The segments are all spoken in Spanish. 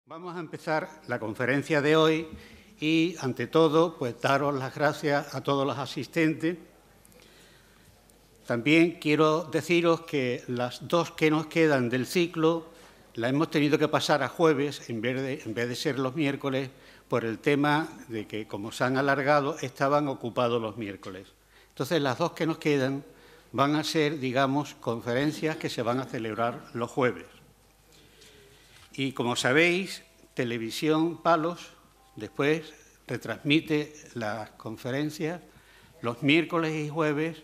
Vamos a empezar la conferencia de hoy y, ante todo, pues daros las gracias a todos los asistentes. También quiero deciros que las dos que nos quedan del ciclo las hemos tenido que pasar a jueves en vez de ser los miércoles por el tema de que, como se han alargado, estaban ocupados los miércoles. Entonces, las dos que nos quedan van a ser, digamos, conferencias que se van a celebrar los jueves. Y, como sabéis, Televisión Palos después retransmite las conferencias los miércoles y jueves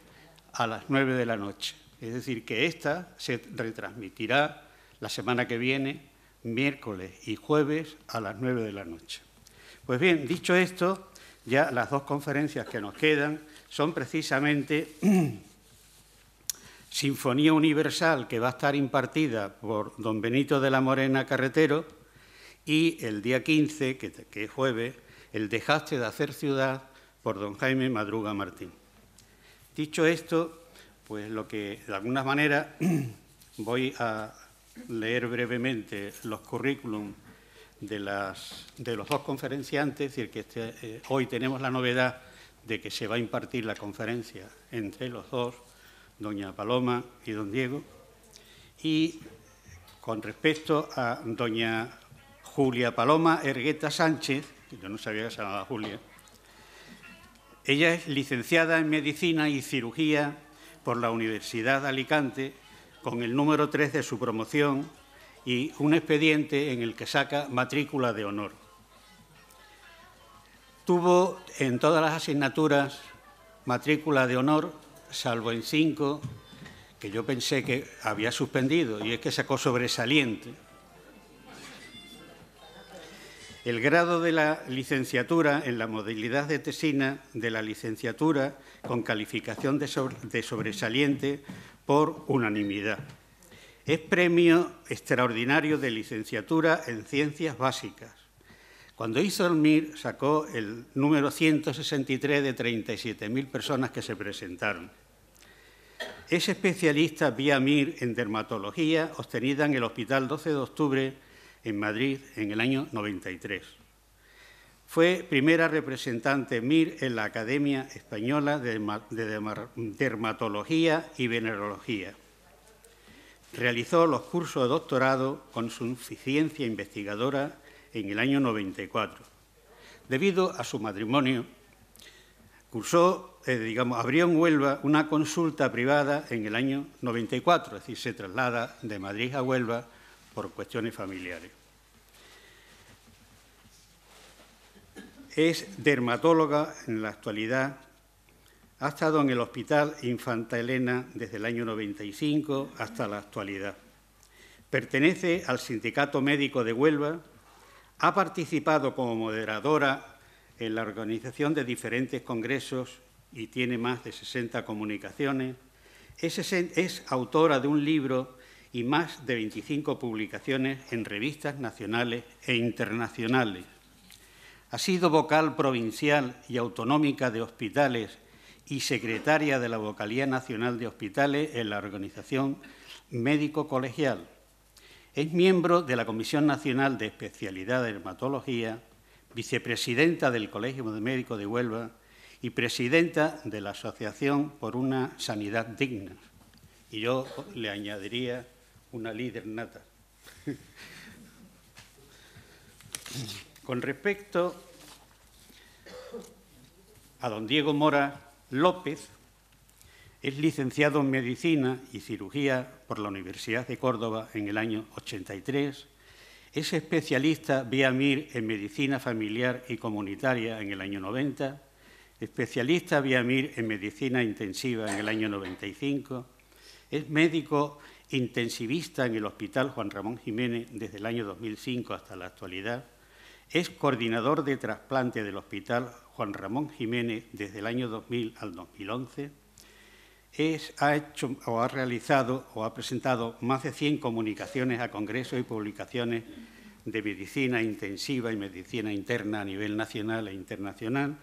a las 9 de la noche. Es decir, que esta se retransmitirá la semana que viene, miércoles y jueves a las 9 de la noche. Pues bien, dicho esto, ya las dos conferencias que nos quedan son precisamente Sinfonía Universal, que va a estar impartida por don Benito de la Morena Carretero, y el día 15, que es jueves, el Dejaste de hacer ciudad, por don Jaime Madruga Martín. Dicho esto, pues lo que de alguna manera voy a leer brevemente los currículum de los dos conferenciantes, es decir, que hoy tenemos la novedad de que se va a impartir la conferencia entre los dos, doña Paloma y don Diego, y con respecto a doña Julia Paloma Ergueta Sánchez, que yo no sabía que se llamaba Julia, ella es licenciada en Medicina y Cirugía por la Universidad de Alicante, con el número 3 de su promoción y un expediente en el que saca matrícula de honor. Tuvo en todas las asignaturas matrícula de honor, salvo en 5, que yo pensé que había suspendido, y es que sacó sobresaliente. El grado de la licenciatura en la modalidad de tesina de la licenciatura con calificación de sobresaliente por unanimidad. Es premio extraordinario de licenciatura en Ciencias Básicas. Cuando hizo el MIR sacó el número 163 de 37.000 personas que se presentaron. Es especialista vía MIR en dermatología obtenida en el Hospital 12 de Octubre en Madrid en el año 93. Fue primera representante MIR en la Academia Española de Dermatología y Venerología. Realizó los cursos de doctorado con suficiencia investigadora en el año 94. Debido a su matrimonio, abrió en Huelva una consulta privada en el año 94, es decir, se traslada de Madrid a Huelva por cuestiones familiares. Es dermatóloga en la actualidad. Ha estado en el Hospital Infanta Elena desde el año 95 hasta la actualidad. Pertenece al Sindicato Médico de Huelva. Ha participado como moderadora en la organización de diferentes congresos y tiene más de 60 comunicaciones. Es autora de un libro y más de 25 publicaciones en revistas nacionales e internacionales. Ha sido vocal provincial y autonómica de hospitales y secretaria de la Vocalía Nacional de Hospitales en la Organización Médico Colegial. Es miembro de la Comisión Nacional de Especialidad de Dermatología, vicepresidenta del Colegio de Médicos de Huelva y presidenta de la Asociación por una Sanidad Digna. Y yo le añadiría una líder nata. Con respecto a don Diego Mora López, es licenciado en Medicina y Cirugía por la Universidad de Córdoba en el año 83, es especialista vía MIR en Medicina Familiar y Comunitaria en el año 90, especialista vía MIR en Medicina Intensiva en el año 95, es médico intensivista en el Hospital Juan Ramón Jiménez desde el año 2005 hasta la actualidad, es coordinador de trasplante del Hospital Juan Ramón Jiménez desde el año 2000 al 2011, ha realizado o ha presentado más de 100 comunicaciones a congresos y publicaciones de medicina intensiva y medicina interna a nivel nacional e internacional.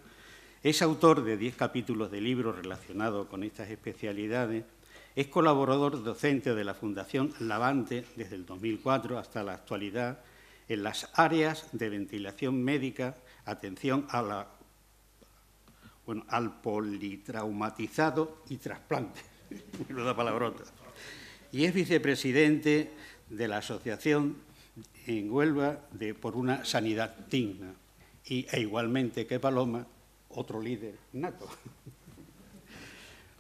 Es autor de 10 capítulos de libros relacionados con estas especialidades. Es colaborador docente de la Fundación Lavante desde el 2004 hasta la actualidad en las áreas de ventilación médica, atención al politraumatizado y trasplante. Menuda palabrota. Y es vicepresidente de la Asociación en Huelva por una sanidad digna. E igualmente que Paloma, otro líder nato.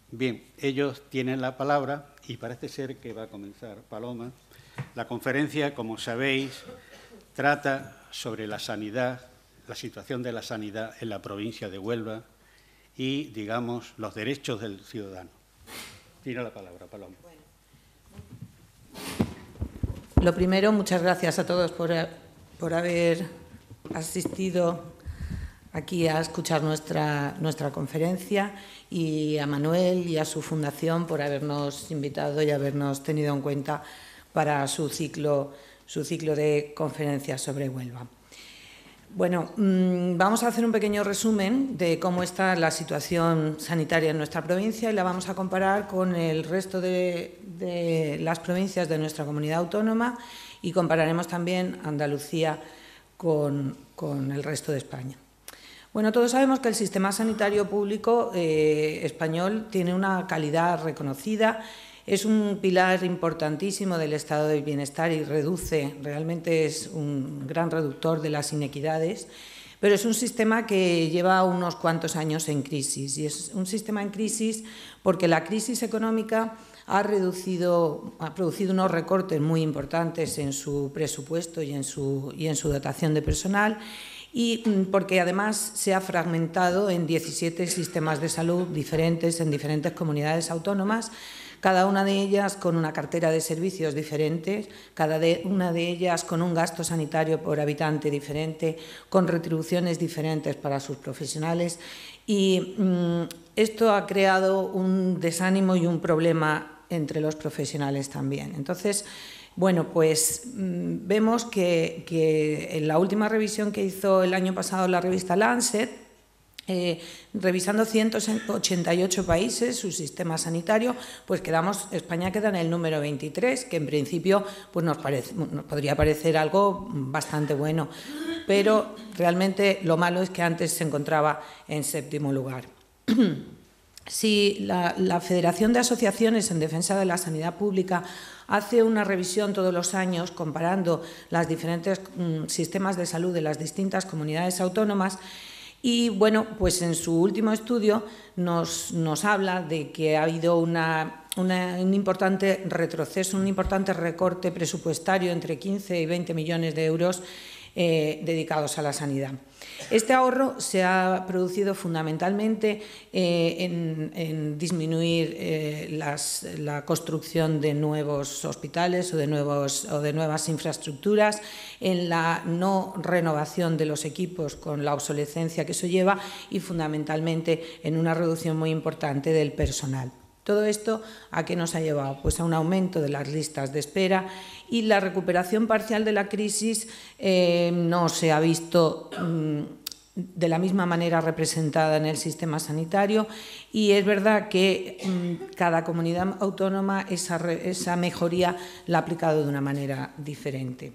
Bien, ellos tienen la palabra y parece ser que va a comenzar Paloma. La conferencia, como sabéis, trata sobre la sanidad, la situación de la sanidad en la provincia de Huelva y, digamos, los derechos del ciudadano. Tiene la palabra, Paloma. Lo primero, muchas gracias a todos por haber asistido aquí a escuchar nuestra conferencia, y a Manuel y a su fundación por habernos invitado y habernos tenido en cuenta para su ciclo de conferencias sobre Huelva. Bueno, vamos a hacer un pequeño resumen de cómo está la situación sanitaria en nuestra provincia y la vamos a comparar con el resto de las provincias de nuestra comunidad autónoma, y compararemos también Andalucía con el resto de España. Bueno, todos sabemos que el sistema sanitario público español tiene una calidad reconocida, es un pilar importantísimo del estado del bienestar y realmente es un gran reductor de las inequidades, pero es un sistema que lleva unos cuantos años en crisis, y es un sistema en crisis porque la crisis económica ha producido unos recortes muy importantes en su presupuesto y en su dotación de personal, y porque además se ha fragmentado en 17 sistemas de salud diferentes en diferentes comunidades autónomas, cada una de ellas con una cartera de servicios diferentes, cada una de ellas con un gasto sanitario por habitante diferente, con retribuciones diferentes para sus profesionales, y esto ha creado un desánimo y un problema entre los profesionales también. Entonces, bueno, pues vemos que en la última revisión que hizo el año pasado la revista Lancet, revisando 188 países, su sistema sanitario, pues España queda en el número 23, que en principio pues nos podría parecer algo bastante bueno, pero realmente lo malo es que antes se encontraba en 7º lugar. Si la Federación de Asociaciones en Defensa de la Sanidad Pública hace una revisión todos los años comparando los diferentes sistemas de salud de las distintas comunidades autónomas, y bueno, pues en su último estudio nos habla de que ha habido un importante retroceso, un importante recorte presupuestario entre 15 y 20 millones de euros dedicados a la sanidad. Este ahorro se ha producido fundamentalmente en disminuir la construcción de nuevos hospitales o de nuevas infraestructuras, en la no renovación de los equipos con la obsolescencia que eso lleva, y fundamentalmente en una reducción muy importante del personal. Todo esto, ¿a qué nos ha llevado? Pues a un aumento de las listas de espera, y la recuperación parcial de la crisis no se ha visto de la misma manera representada en el sistema sanitario, y es verdad que cada comunidad autónoma esa mejoría la ha aplicado de una manera diferente.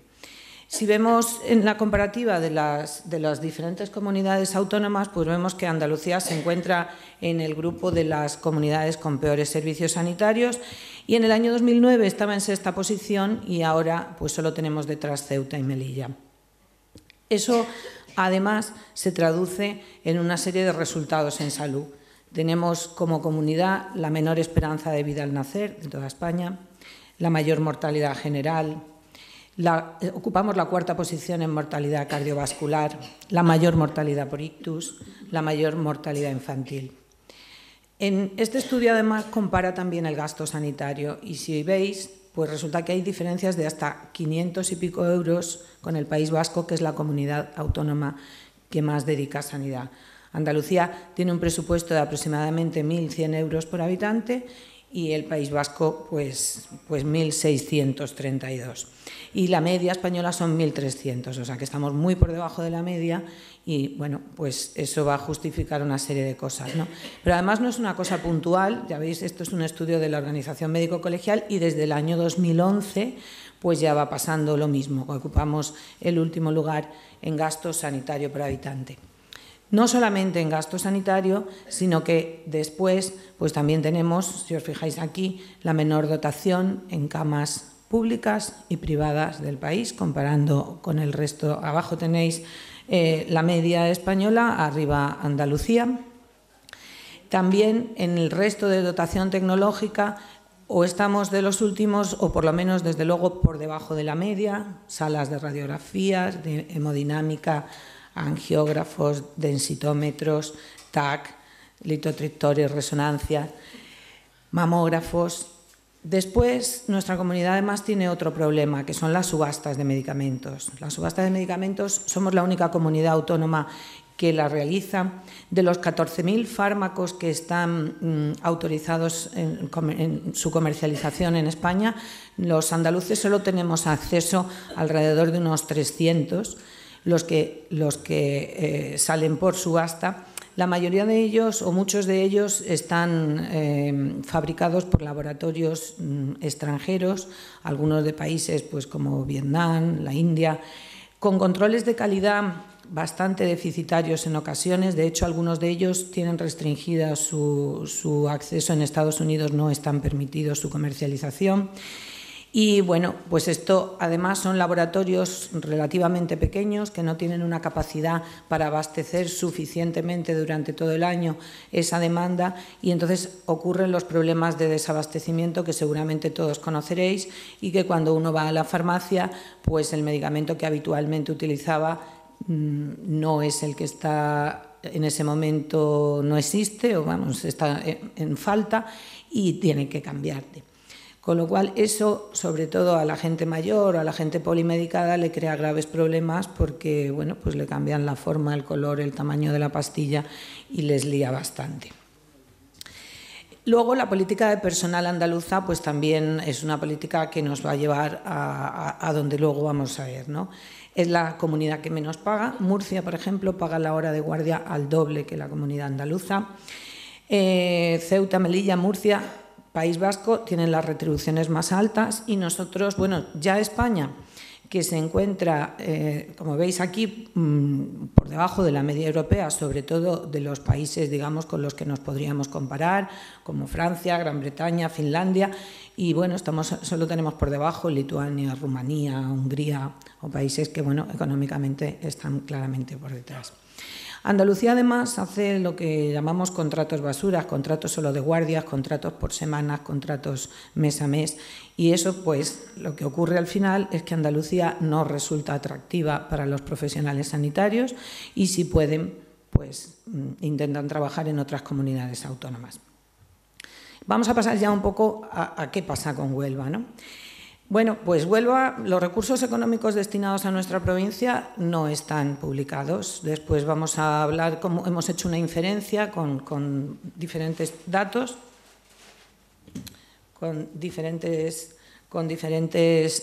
Si vemos en la comparativa de las diferentes comunidades autónomas, pues vemos que Andalucía se encuentra en el grupo de las comunidades con peores servicios sanitarios, y en el año 2009 estaba en 6ª posición, y ahora pues solo tenemos detrás Ceuta y Melilla. Eso además se traduce en una serie de resultados en salud. Tenemos como comunidad la menor esperanza de vida al nacer de toda España, la mayor mortalidad general, ocupamos la 4ª posición en mortalidad cardiovascular, la mayor mortalidad por ictus, la mayor mortalidad infantil. En este estudio, además, compara también el gasto sanitario, y si veis, pues resulta que hay diferencias de hasta 500 y pico euros con el País Vasco, que es la comunidad autónoma que más dedica a sanidad. Andalucía tiene un presupuesto de aproximadamente 1.100 euros por habitante, y el País Vasco pues 1.632. Y la media española son 1.300, o sea que estamos muy por debajo de la media y, bueno, pues eso va a justificar una serie de cosas, ¿no? Pero además no es una cosa puntual, ya veis, esto es un estudio de la Organización Médico Colegial y desde el año 2011 pues ya va pasando lo mismo, ocupamos el último lugar en gasto sanitario por habitante. No solamente en gasto sanitario, sino que después pues también tenemos, si os fijáis aquí, la menor dotación en camas públicas y privadas del país, comparando con el resto. Abajo tenéis la media española, arriba Andalucía. También en el resto de dotación tecnológica o estamos de los últimos o por lo menos desde luego por debajo de la media, salas de radiografías, de hemodinámica, angiógrafos, densitómetros, TAC, litotriptores, resonancia, mamógrafos. Después, nuestra comunidad además tiene otro problema, que son las subastas de medicamentos. Las subastas de medicamentos somos la única comunidad autónoma que la realiza. De los 14.000 fármacos que están autorizados en su comercialización en España, los andaluces solo tenemos acceso alrededor de unos 300, los que salen por subasta. La mayoría de ellos, o muchos de ellos, están fabricados por laboratorios extranjeros, algunos de países pues, como Vietnam, la India, con controles de calidad bastante deficitarios en ocasiones. De hecho, algunos de ellos tienen restringida su acceso en Estados Unidos, no están permitidos su comercialización. Y bueno, pues esto además son laboratorios relativamente pequeños que no tienen una capacidad para abastecer suficientemente durante todo el año esa demanda y entonces ocurren los problemas de desabastecimiento que seguramente todos conoceréis y que cuando uno va a la farmacia, pues el medicamento que habitualmente utilizaba no es el que está en ese momento, no existe o vamos, está en falta y tiene que cambiarte. Con lo cual, eso, sobre todo a la gente mayor o a la gente polimedicada, le crea graves problemas porque, bueno, pues le cambian la forma, el color, el tamaño de la pastilla y les lía bastante. Luego, la política de personal andaluza, pues también es una política que nos va a llevar a donde luego vamos a ver, ¿no? Es la comunidad que menos paga. Murcia, por ejemplo, paga la hora de guardia al doble que la comunidad andaluza. Ceuta, Melilla, Murcia, País Vasco tienen las retribuciones más altas y nosotros, bueno, ya España, que se encuentra, como veis aquí, por debajo de la media europea, sobre todo de los países, digamos, con los que nos podríamos comparar, como Francia, Gran Bretaña, Finlandia, y bueno, solo tenemos por debajo Lituania, Rumanía, Hungría, o países que, bueno, económicamente están claramente por detrás. Andalucía, además, hace lo que llamamos contratos basuras, contratos solo de guardias, contratos por semanas, contratos mes a mes. Y eso, pues, lo que ocurre al final es que Andalucía no resulta atractiva para los profesionales sanitarios y si pueden, pues, intentan trabajar en otras comunidades autónomas. Vamos a pasar ya un poco a qué pasa con Huelva, ¿no? Bueno, pues Huelva, los recursos económicos destinados a nuestra provincia no están publicados. Después vamos a hablar cómo hemos hecho una inferencia con diferentes datos, con diferentes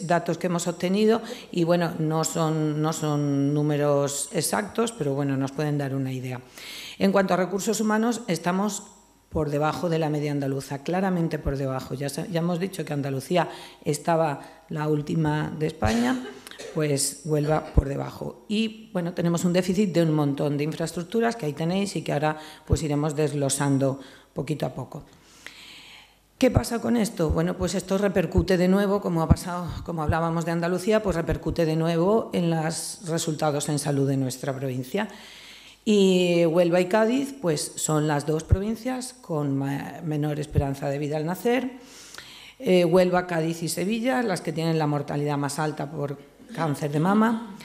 datos que hemos obtenido y, bueno, no son números exactos, pero, bueno, nos pueden dar una idea. En cuanto a recursos humanos, estamos por debajo de la media andaluza, claramente por debajo. Ya hemos dicho que Andalucía estaba la última de España, pues Huelva por debajo. Y, bueno, tenemos un déficit de un montón de infraestructuras que ahí tenéis y que ahora pues iremos desglosando poquito a poco. ¿Qué pasa con esto? Bueno, pues esto repercute de nuevo, como ha pasado, como hablábamos de Andalucía, pues repercute de nuevo en los resultados en salud de nuestra provincia. Y Huelva y Cádiz pues son las dos provincias con menor esperanza de vida al nacer. Huelva, Cádiz y Sevilla, las que tienen la mortalidad más alta por cáncer de mama.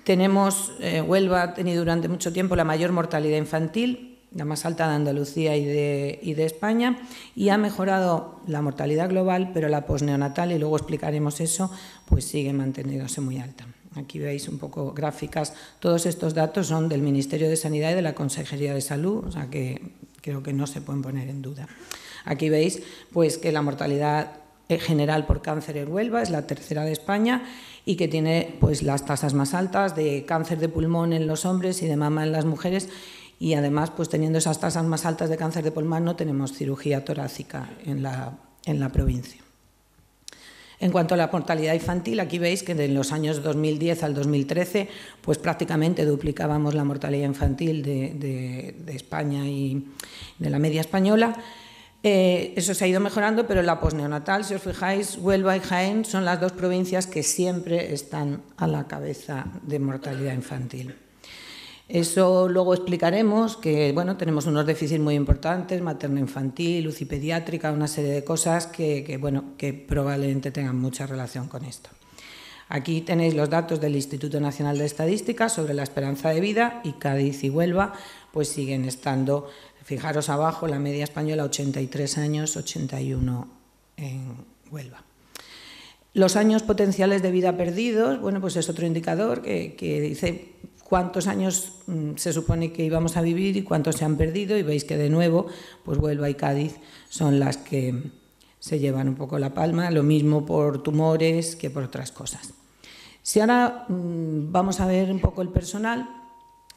Huelva ha tenido durante mucho tiempo la mayor mortalidad infantil, la más alta de Andalucía y de España, y ha mejorado la mortalidad global, pero la posneonatal, y luego explicaremos eso, pues sigue manteniéndose muy alta. Aquí veis un poco gráficas. Todos estos datos son del Ministerio de Sanidad y de la Consejería de Salud, o sea que creo que no se pueden poner en duda. Aquí veis pues, que la mortalidad general por cáncer en Huelva es la tercera de España y que tiene pues, las tasas más altas de cáncer de pulmón en los hombres y de mama en las mujeres, y además, pues, teniendo esas tasas más altas de cáncer de pulmón, no tenemos cirugía torácica en la provincia. En cuanto a la mortalidad infantil, aquí veis que de los años 2010 al 2013 pues prácticamente duplicábamos la mortalidad infantil de España y de la media española. Eso se ha ido mejorando, pero la posneonatal, si os fijáis, Huelva y Jaén son las dos provincias que siempre están a la cabeza de mortalidad infantil. Eso luego explicaremos, que bueno, tenemos unos déficits muy importantes, materno-infantil, UCI pediátrica, una serie de cosas que probablemente tengan mucha relación con esto. Aquí tenéis los datos del Instituto Nacional de Estadística sobre la esperanza de vida, y Cádiz y Huelva pues siguen estando, fijaros abajo, la media española 83 años, 81 en Huelva. Los años potenciales de vida perdidos, bueno, pues es otro indicador que dice cuántos años se supone que íbamos a vivir y cuántos se han perdido, y veis que de nuevo pues Huelva y Cádiz son las que se llevan un poco la palma, lo mismo por tumores que por otras cosas. Si ahora vamos a ver un poco el personal,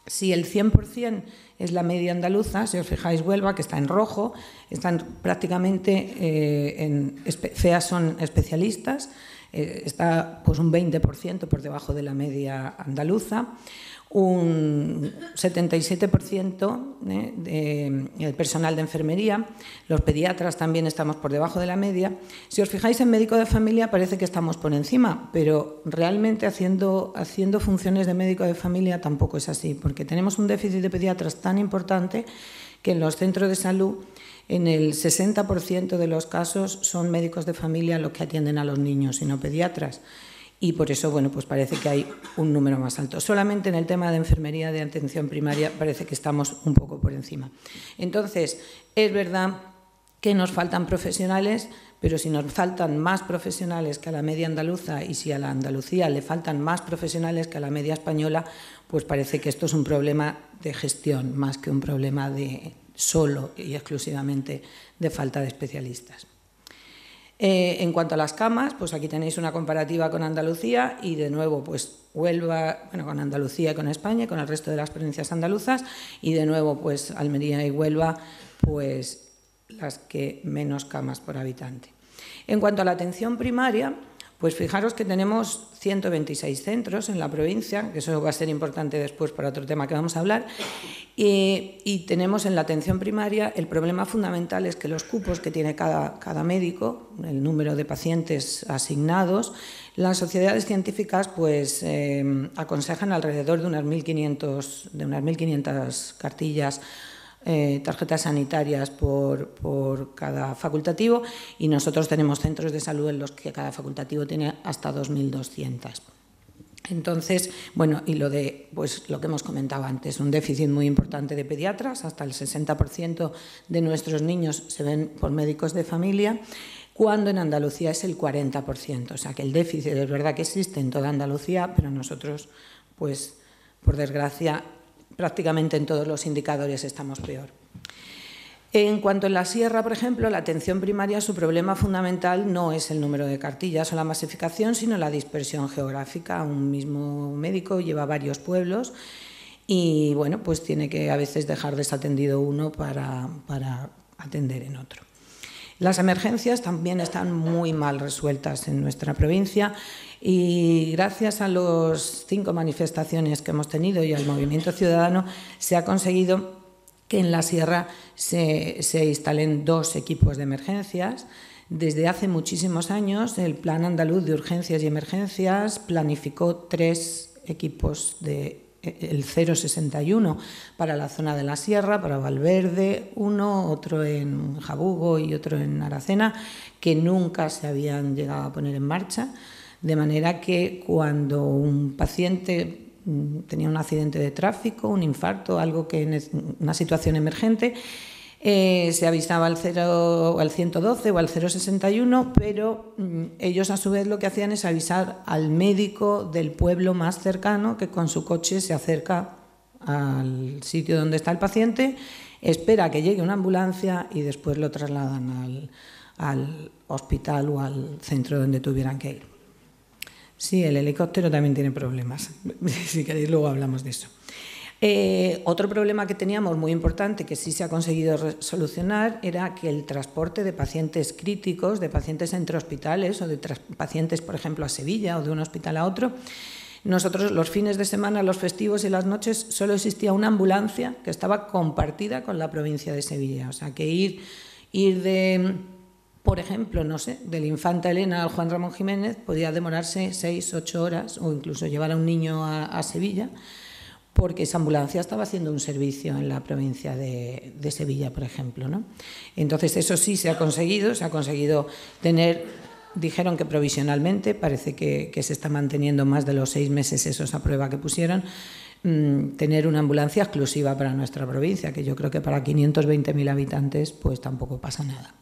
si el 100% es la media andaluza, si os fijáis Huelva, que está en rojo, están prácticamente, FEAS son especialistas, está pues un 20% por debajo de la media andaluza, un 77% del personal de enfermería, los pediatras también estamos por debajo de la media. Si os fijáis en médico de familia parece que estamos por encima, pero realmente haciendo funciones de médico de familia tampoco es así, porque tenemos un déficit de pediatras tan importante que en los centros de salud en el 60% de los casos son médicos de familia los que atienden a los niños y no pediatras. Y por eso, bueno, pues parece que hay un número más alto. Solamente en el tema de enfermería de atención primaria parece que estamos un poco por encima. Entonces, es verdad que nos faltan profesionales, pero si nos faltan más profesionales que a la media andaluza y si a la Andalucía le faltan más profesionales que a la media española, pues parece que esto es un problema de gestión más que un problema de solo y exclusivamente de falta de especialistas. En cuanto a las camas, pues aquí tenéis una comparativa con Andalucía y de nuevo pues Huelva, bueno, con Andalucía y con España y con el resto de las provincias andaluzas, y de nuevo pues Almería y Huelva pues las que menos camas por habitante. En cuanto a la atención primaria, pues fijaros que tenemos 126 centros en la provincia, que eso va a ser importante después para otro tema que vamos a hablar, y tenemos en la atención primaria el problema fundamental es que los cupos que tiene cada médico, el número de pacientes asignados, las sociedades científicas pues aconsejan alrededor de unas 1.500 cartillas, tarjetas sanitarias por cada facultativo, y nosotros tenemos centros de salud en los que cada facultativo tiene hasta 2.200. Entonces, bueno, y lo que hemos comentado antes, un déficit muy importante de pediatras, hasta el 60% de nuestros niños se ven por médicos de familia, cuando en Andalucía es el 40%, o sea que el déficit es verdad que existe en toda Andalucía, pero nosotros, pues, por desgracia, prácticamente en todos los indicadores estamos peor. En cuanto a la sierra, por ejemplo, la atención primaria, su problema fundamental no es el número de cartillas o la masificación, sino la dispersión geográfica. Un mismo médico lleva varios pueblos y, bueno, pues tiene que a veces dejar desatendido uno para atender en otro. Las emergencias también están muy mal resueltas en nuestra provincia y gracias a las 5 manifestaciones que hemos tenido y al movimiento ciudadano se ha conseguido que en la sierra se instalen 2 equipos de emergencias. Desde hace muchísimos años el Plan Andaluz de Urgencias y Emergencias planificó 3 equipos el 061 para la zona de la sierra, para Valverde, uno, otro en Jabugo y otro en Aracena, que nunca se habían llegado a poner en marcha, de manera que cuando un paciente tenía un accidente de tráfico, un infarto, una situación emergente, se avisaba al 112 o al 061, pero ellos a su vez lo que hacían es avisar al médico del pueblo más cercano que con su coche se acerca al sitio donde está el paciente espera a que llegue una ambulancia y después lo trasladan al hospital o al centro donde tuvieran que ir. Sí, el helicóptero también tiene problemas. Si queréis, luego hablamos de eso. Otro problema que teníamos muy importante, que sí se ha conseguido solucionar, era que el transporte de pacientes críticos, de pacientes entre hospitales o de pacientes, por ejemplo, a Sevilla o de un hospital a otro, nosotros los fines de semana, los festivos y las noches solo existía una ambulancia que estaba compartida con la provincia de Sevilla. O sea, que ir de, por ejemplo, no sé, del Infanta Elena al Juan Ramón Jiménez podía demorarse 6, 8 horas o incluso llevar a un niño a Sevilla, porque esa ambulancia estaba haciendo un servicio en la provincia de Sevilla, por ejemplo, ¿no? Entonces, eso sí se ha conseguido tener, dijeron que provisionalmente, parece que se está manteniendo más de los 6 meses, eso es a prueba que pusieron, tener una ambulancia exclusiva para nuestra provincia, que yo creo que para 520.000 habitantes pues tampoco pasa nada.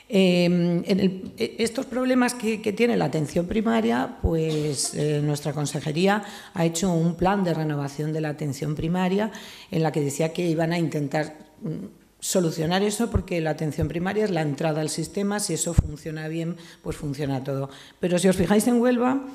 Estos problemas que tiene la atención primaria, pues nuestra consejería ha hecho un plan de renovación de la atención primaria en la que decía que iban a intentar solucionar eso, porque la atención primaria es la entrada al sistema. Si eso funciona bien, pues funciona todo. Pero si os fijáis en Huelva,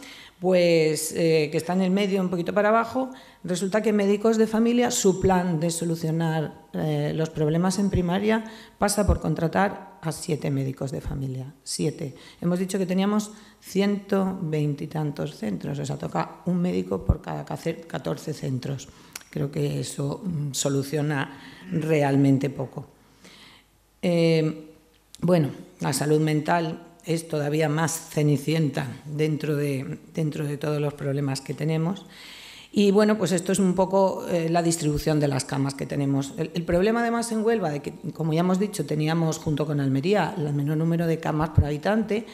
pues que está en el medio, un poquito para abajo, resulta que médicos de familia, su plan de solucionar los problemas en primaria pasa por contratar a 7 médicos de familia. 7. Hemos dicho que teníamos 120 y tantos centros, o sea, toca un médico por cada 14 centros. Creo que eso soluciona realmente poco. Bueno, la salud mental es todavía más cenicienta dentro de todos los problemas que tenemos. Y bueno, pues esto es un poco la distribución de las camas que tenemos. El problema además en Huelva, de que, como ya hemos dicho, teníamos junto con Almería el menor número de camas por habitante,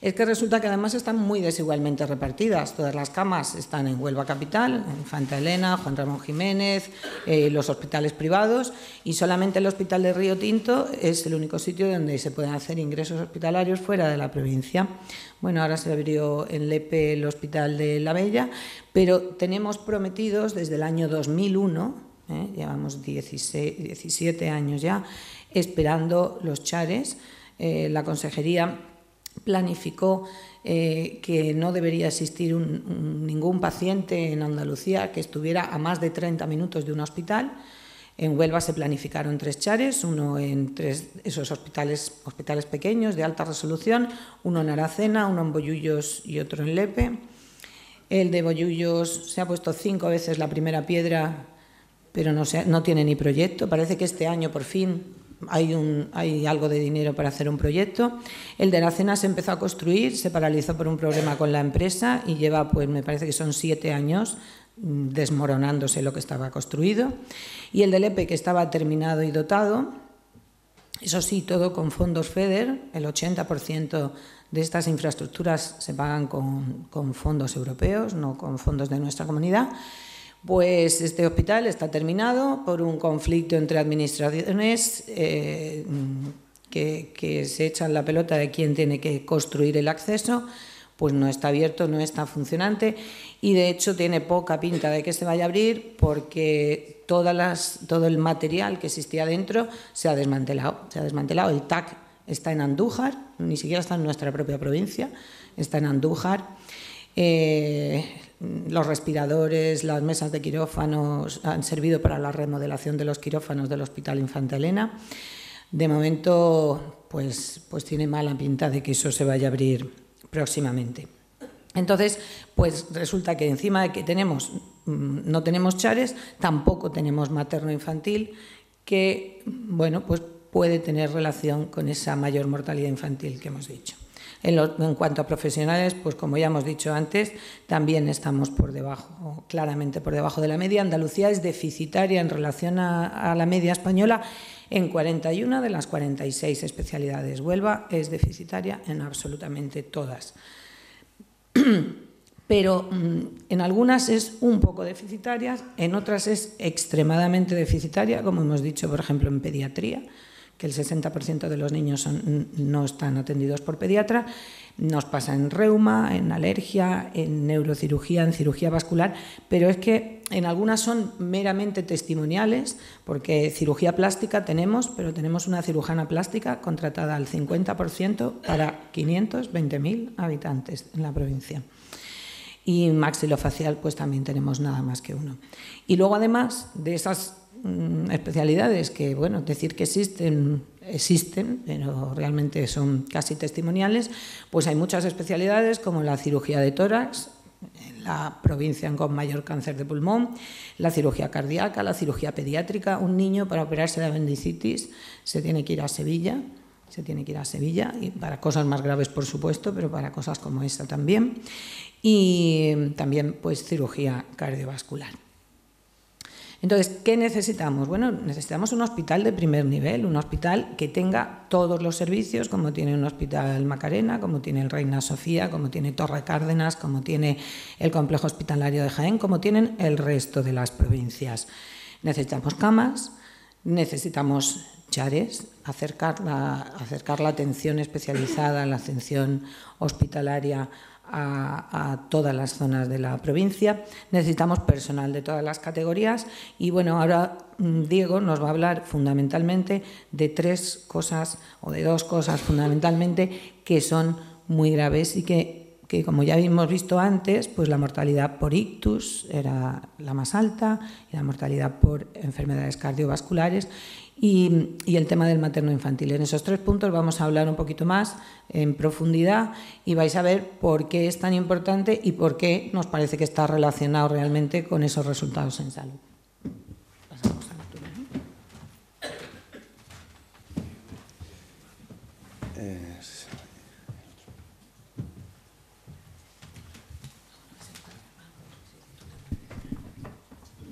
es que resulta que además están muy desigualmente repartidas. Todas las camas están en Huelva Capital, en Infanta Elena, Juan Ramón Jiménez, los hospitales privados, y solamente el Hospital de Río Tinto es el único sitio donde se pueden hacer ingresos hospitalarios fuera de la provincia. Bueno, ahora se abrió en Lepe el Hospital de La Bella, pero tenemos prometidos desde el año 2001, llevamos 17 años ya, esperando los chares. La consejería planificó que no debería existir ningún paciente en Andalucía que estuviera a más de 30 minutos de un hospital. En Huelva se planificaron 3 chares, uno en esos hospitales pequeños de alta resolución, uno en Aracena, uno en Bollullos y otro en Lepe. El de Bollullos se ha puesto 5 veces la primera piedra, pero no tiene ni proyecto. Parece que este año por fin hay algo de dinero para hacer un proyecto. El de Aracena se empezó a construir, se paralizó por un problema con la empresa y lleva, pues me parece que son 7 años desmoronándose lo que estaba construido. Y el de Lepe, que estaba terminado y dotado, eso sí, todo con fondos FEDER. El 80% de estas infraestructuras se pagan con fondos europeos, no con fondos de nuestra comunidad. Pues este hospital está terminado por un conflicto entre administraciones que se echan la pelota de quién tiene que construir el acceso. Pues no está abierto, no está funcionante y de hecho tiene poca pinta de que se vaya a abrir, porque todo el material que existía dentro se ha desmantelado. El TAC está en Andújar, ni siquiera está en nuestra propia provincia, está en Andújar. Los respiradores, las mesas de quirófanos han servido para la remodelación de los quirófanos del Hospital Infanta Elena. De momento, pues tiene mala pinta de que eso se vaya a abrir próximamente. Entonces, pues resulta que encima de que no tenemos chares, tampoco tenemos materno-infantil, que, bueno, pues puede tener relación con esa mayor mortalidad infantil que hemos dicho. En cuanto a profesionales, pues como ya hemos dicho antes, también estamos por debajo, claramente por debajo de la media. Andalucía es deficitaria en relación a la media española en 41 de las 46 especialidades. Huelva es deficitaria en absolutamente todas. Pero en algunas es un poco deficitaria, en otras es extremadamente deficitaria, como hemos dicho, por ejemplo, en pediatría, que el 60% de los niños no están atendidos por pediatra. Nos pasa en reuma, en alergia, en neurocirugía, en cirugía vascular, pero es que en algunas son meramente testimoniales, porque cirugía plástica tenemos, pero tenemos una cirujana plástica contratada al 50% para 520.000 habitantes en la provincia. Y maxilofacial pues también tenemos nada más que uno. Y luego además de esas especialidades que, bueno, decir que existen, pero realmente son casi testimoniales, pues hay muchas especialidades como la cirugía de tórax, en la provincia con mayor cáncer de pulmón, la cirugía cardíaca, la cirugía pediátrica. Un niño para operarse de apendicitis se tiene que ir a Sevilla, y para cosas más graves, por supuesto, pero para cosas como esta también. Y también pues cirugía cardiovascular. Entonces, ¿qué necesitamos? Bueno, necesitamos un hospital de primer nivel, un hospital que tenga todos los servicios, como tiene un hospital Macarena, como tiene el Reina Sofía, como tiene Torre Cárdenas, como tiene el Complejo Hospitalario de Jaén, como tienen el resto de las provincias. Necesitamos camas, necesitamos chares, acercar la atención especializada, la atención hospitalaria a todas las zonas de la provincia. Necesitamos personal de todas las categorías y bueno, ahora Diego nos va a hablar fundamentalmente de tres cosas o de dos cosas fundamentalmente que son muy graves y que como ya hemos visto antes, pues la mortalidad por ictus era la más alta y la mortalidad por enfermedades cardiovasculares y el tema del materno-infantil. En esos tres puntos vamos a hablar un poquito más en profundidad y vais a ver por qué es tan importante y por qué nos parece que está relacionado realmente con esos resultados en salud. Pasamos a la lectura, ¿no?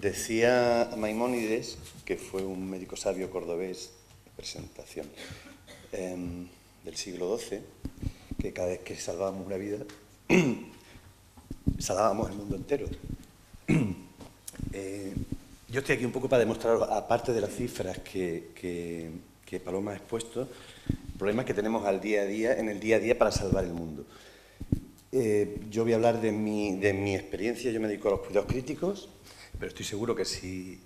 Decía Maimónides, que fue un médico sabio cordobés de presentación del siglo XII, que cada vez que salvábamos una vida, salvábamos el mundo entero. Yo estoy aquí un poco para demostraros, aparte de las cifras que Paloma ha expuesto, problemas que tenemos en el día a día para salvar el mundo. Yo voy a hablar de mi experiencia. Yo me dedico a los cuidados críticos, pero estoy seguro que si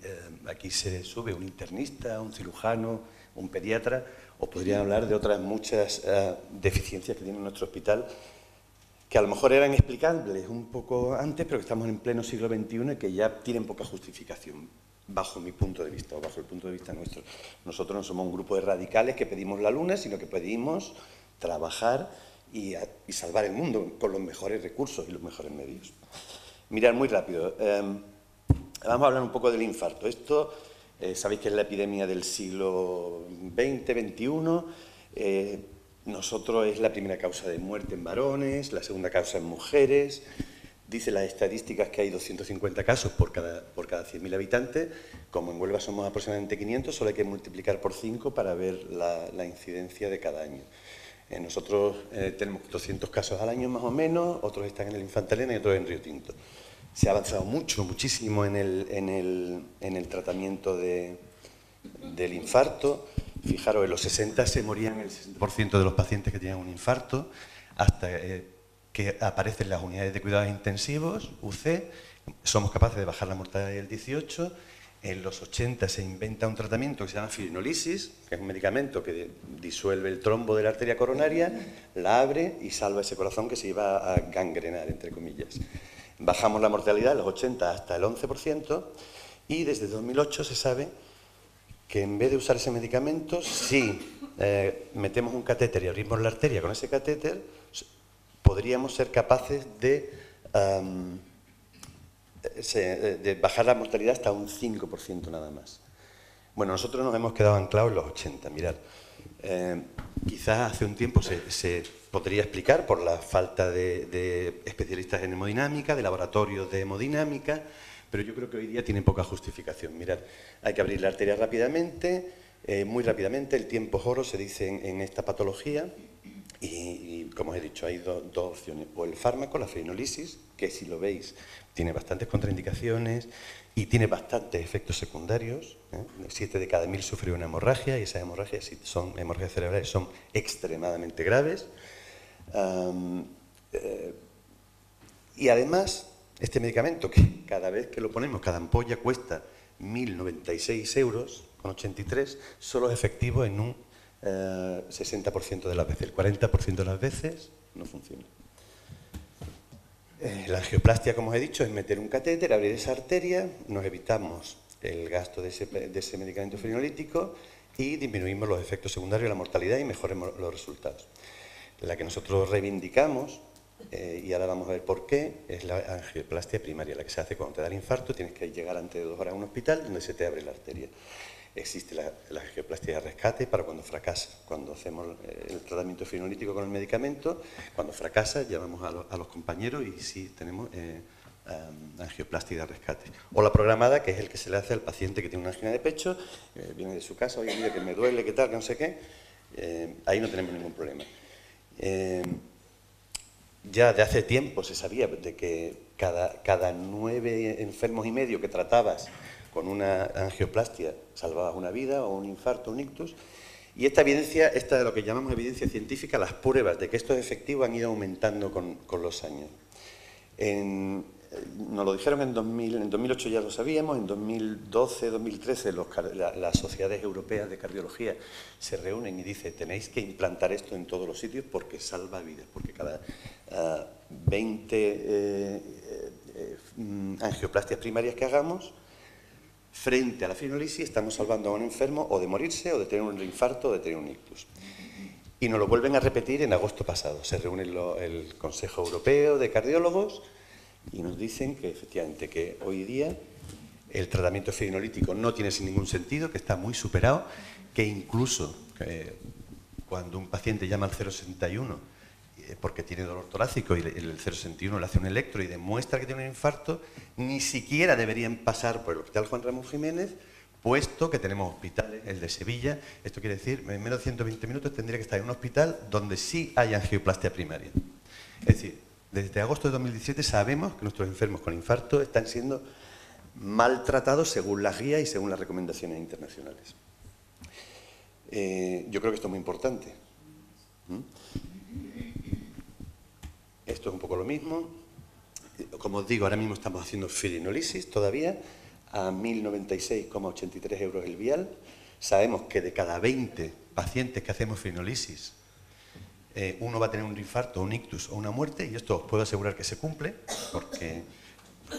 aquí se sube un internista, un cirujano, un pediatra, os podrían hablar de otras muchas deficiencias que tiene nuestro hospital, que a lo mejor eran explicables un poco antes, pero que estamos en pleno siglo XXI y que ya tienen poca justificación, bajo mi punto de vista o bajo el punto de vista nuestro. Nosotros no somos un grupo de radicales que pedimos la luna, sino que pedimos trabajar y salvar el mundo con los mejores recursos y los mejores medios. Mirad, muy rápido. Vamos a hablar un poco del infarto. Esto, sabéis que es la epidemia del siglo XX, XXI. Nosotros es la primera causa de muerte en varones, la segunda causa en mujeres. Dice las estadísticas que hay 250 casos por cada 100.000 habitantes. Como en Huelva somos aproximadamente 500, solo hay que multiplicar por 5 para ver la incidencia de cada año. Nosotros tenemos 200 casos al año más o menos, otros están en el Infanta Elena y otros en Río Tinto. Se ha avanzado muchísimo en el tratamiento del infarto. Fijaros, en los 60 se morían el 60% de los pacientes que tenían un infarto, hasta que aparecen las unidades de cuidados intensivos, UC. Somos capaces de bajar la mortalidad del 18%. En los 80 se inventa un tratamiento que se llama fibrinolisis, que es un medicamento que disuelve el trombo de la arteria coronaria, la abre y salva ese corazón que se iba a gangrenar, entre comillas. Bajamos la mortalidad de los 80 hasta el 11% y desde 2008 se sabe que en vez de usar ese medicamento, si metemos un catéter y abrimos la arteria con ese catéter, podríamos ser capaces de bajar la mortalidad hasta un 5% nada más. Bueno, nosotros nos hemos quedado anclados en los 80, mirad. Quizás hace un tiempo se podría explicar por la falta de especialistas en hemodinámica, de laboratorios de hemodinámica, pero yo creo que hoy día tiene poca justificación. Mirad, hay que abrir la arteria rápidamente, muy rápidamente, el tiempo es oro, se dice en esta patología, y como he dicho, hay dos opciones. O el fármaco, la frenolisis, que si lo veis tiene bastantes contraindicaciones y tiene bastantes efectos secundarios. 7 de cada 1000 sufre una hemorragia y esas hemorragias, si son hemorragias cerebrales, son extremadamente graves. Y además, este medicamento, que cada vez que lo ponemos, cada ampolla cuesta 1.096 euros con 83, solo es efectivo en un 60% de las veces. El 40% de las veces no funciona. La angioplastia, como os he dicho, es meter un catéter, abrir esa arteria, nos evitamos el gasto de ese medicamento frenolítico y disminuimos los efectos secundarios, la mortalidad y mejoremos los resultados. La que nosotros reivindicamos, y ahora vamos a ver por qué, es la angioplastia primaria, la que se hace cuando te da el infarto, tienes que llegar antes de 2 horas a un hospital donde se te abre la arteria. Existe la angioplastia de rescate para cuando fracasa. Cuando hacemos el tratamiento frenolítico con el medicamento, cuando fracasa, llamamos a los compañeros y sí tenemos angioplastia de rescate. O la programada, que es el que se le hace al paciente que tiene una angina de pecho, viene de su casa, oye, mira, que me duele, que tal, que no sé qué. Ahí no tenemos ningún problema. Ya de hace tiempo se sabía de que cada 9 enfermos y medio que tratabas con una angioplastia salvabas una vida o un infarto, un ictus. Y esta evidencia, esta de lo que llamamos evidencia científica, las pruebas de que esto es efectivo han ido aumentando con los años. Nos lo dijeron en 2008 ya lo sabíamos, en 2012, 2013 las sociedades europeas de cardiología se reúnen y dicen tenéis que implantar esto en todos los sitios porque salva vidas, porque cada 20 angioplastias primarias que hagamos, frente a la frenolisis estamos salvando a un enfermo o de morirse o de tener un infarto o de tener un ictus. Y nos lo vuelven a repetir en agosto pasado. Se reúne el Consejo Europeo de Cardiólogos y nos dicen que efectivamente que hoy día el tratamiento frenolítico no tiene ningún sentido, que está muy superado, que incluso cuando un paciente llama al 061 porque tiene dolor torácico y el 061 le hace un electro y demuestra que tiene un infarto, ni siquiera deberían pasar por el Hospital Juan Ramón Jiménez, puesto que tenemos hospitales, el de Sevilla. Esto quiere decir, en menos de 120 minutos tendría que estar en un hospital donde sí hay angioplastia primaria. Es decir, desde agosto de 2017 sabemos que nuestros enfermos con infarto están siendo maltratados según las guías y según las recomendaciones internacionales. Yo creo que esto es muy importante. Esto es un poco lo mismo. Como os digo, ahora mismo estamos haciendo frenolisis todavía a 1.096,83 euros el vial. Sabemos que de cada 20 pacientes que hacemos frenolisis, uno va a tener un infarto, un ictus o una muerte, y esto os puedo asegurar que se cumple, porque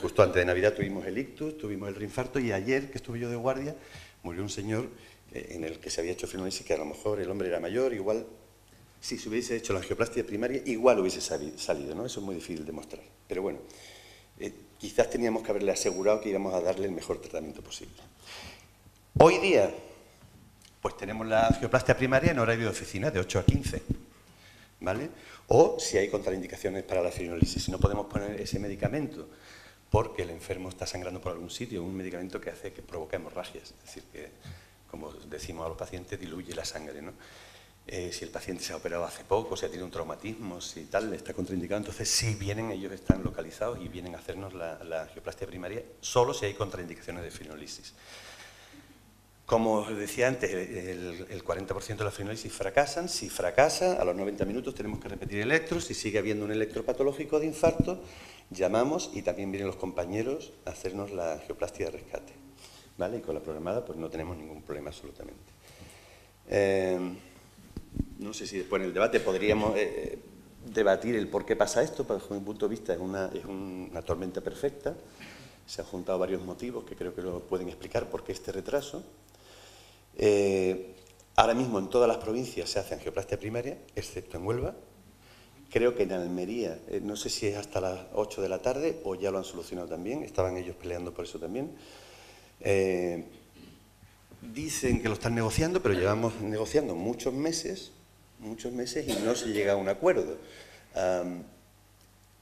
justo antes de Navidad tuvimos el ictus, tuvimos el reinfarto, y ayer, que estuve yo de guardia, murió un señor en el que se había hecho frenolisis, que a lo mejor el hombre era mayor, igual, si se hubiese hecho la angioplastia primaria, igual hubiese salido, ¿no? Eso es muy difícil de mostrar. Pero bueno, quizás teníamos que haberle asegurado que íbamos a darle el mejor tratamiento posible. Hoy día, pues tenemos la angioplastia primaria en horario de oficina, de 8 a 15. ¿Vale? O si hay contraindicaciones para la frenolisis, si no podemos poner ese medicamento porque el enfermo está sangrando por algún sitio, un medicamento que hace que provoca hemorragias, es decir, que, como decimos a los pacientes, diluye la sangre, ¿no? Si el paciente se ha operado hace poco, si ha tenido un traumatismo, si tal, está contraindicado, entonces sí vienen, ellos están localizados y vienen a hacernos la angioplastia primaria, solo si hay contraindicaciones de frenolisis. Como os decía antes, el 40% de las frenolisis fracasan. Si fracasa, a los 90 minutos tenemos que repetir electros. Si sigue habiendo un electropatológico de infarto, llamamos y también vienen los compañeros a hacernos la angioplastia de rescate. ¿Vale? Y con la programada pues no tenemos ningún problema absolutamente. No sé si después en el debate podríamos debatir el por qué pasa esto, pero desde mi punto de vista es una tormenta perfecta. Se han juntado varios motivos que creo que lo pueden explicar por qué este retraso. Ahora mismo en todas las provincias se hace angioplastia primaria, excepto en Huelva. Creo que en Almería, no sé si es hasta las 8 de la tarde o ya lo han solucionado también, estaban ellos peleando por eso también. Dicen que lo están negociando, pero llevamos negociando muchos meses y no se llega a un acuerdo.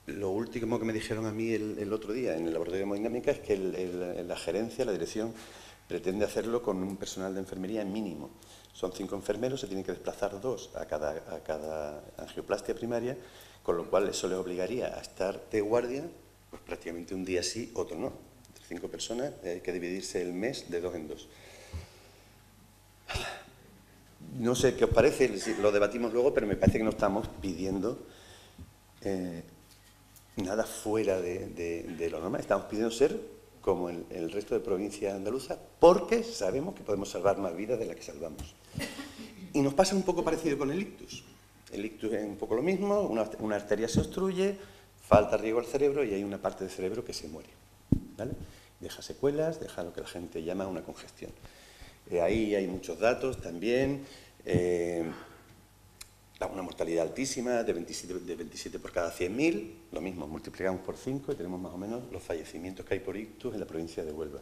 Lo último que me dijeron a mí el otro día en el laboratorio de hemodinámica es que la gerencia, la dirección, pretende hacerlo con un personal de enfermería mínimo. Son 5 enfermeros, se tienen que desplazar 2 a cada angioplastia primaria, con lo cual eso les obligaría a estar de guardia pues, prácticamente un día sí, otro no. Entre 5 personas hay que dividirse el mes de 2 en 2. No sé qué os parece, lo debatimos luego, pero me parece que no estamos pidiendo nada fuera de lo normal. Estamos pidiendo ser como el resto de provincias andaluzas, porque sabemos que podemos salvar más vidas de las que salvamos. Y nos pasa un poco parecido con el ictus. El ictus es un poco lo mismo, una arteria se obstruye, falta riego al cerebro y hay una parte del cerebro que se muere, ¿vale? Deja secuelas, deja lo que la gente llama una congestión. Ahí hay muchos datos también, una mortalidad altísima de 27 por cada 100.000, lo mismo, multiplicamos por 5 y tenemos más o menos los fallecimientos que hay por ictus en la provincia de Huelva.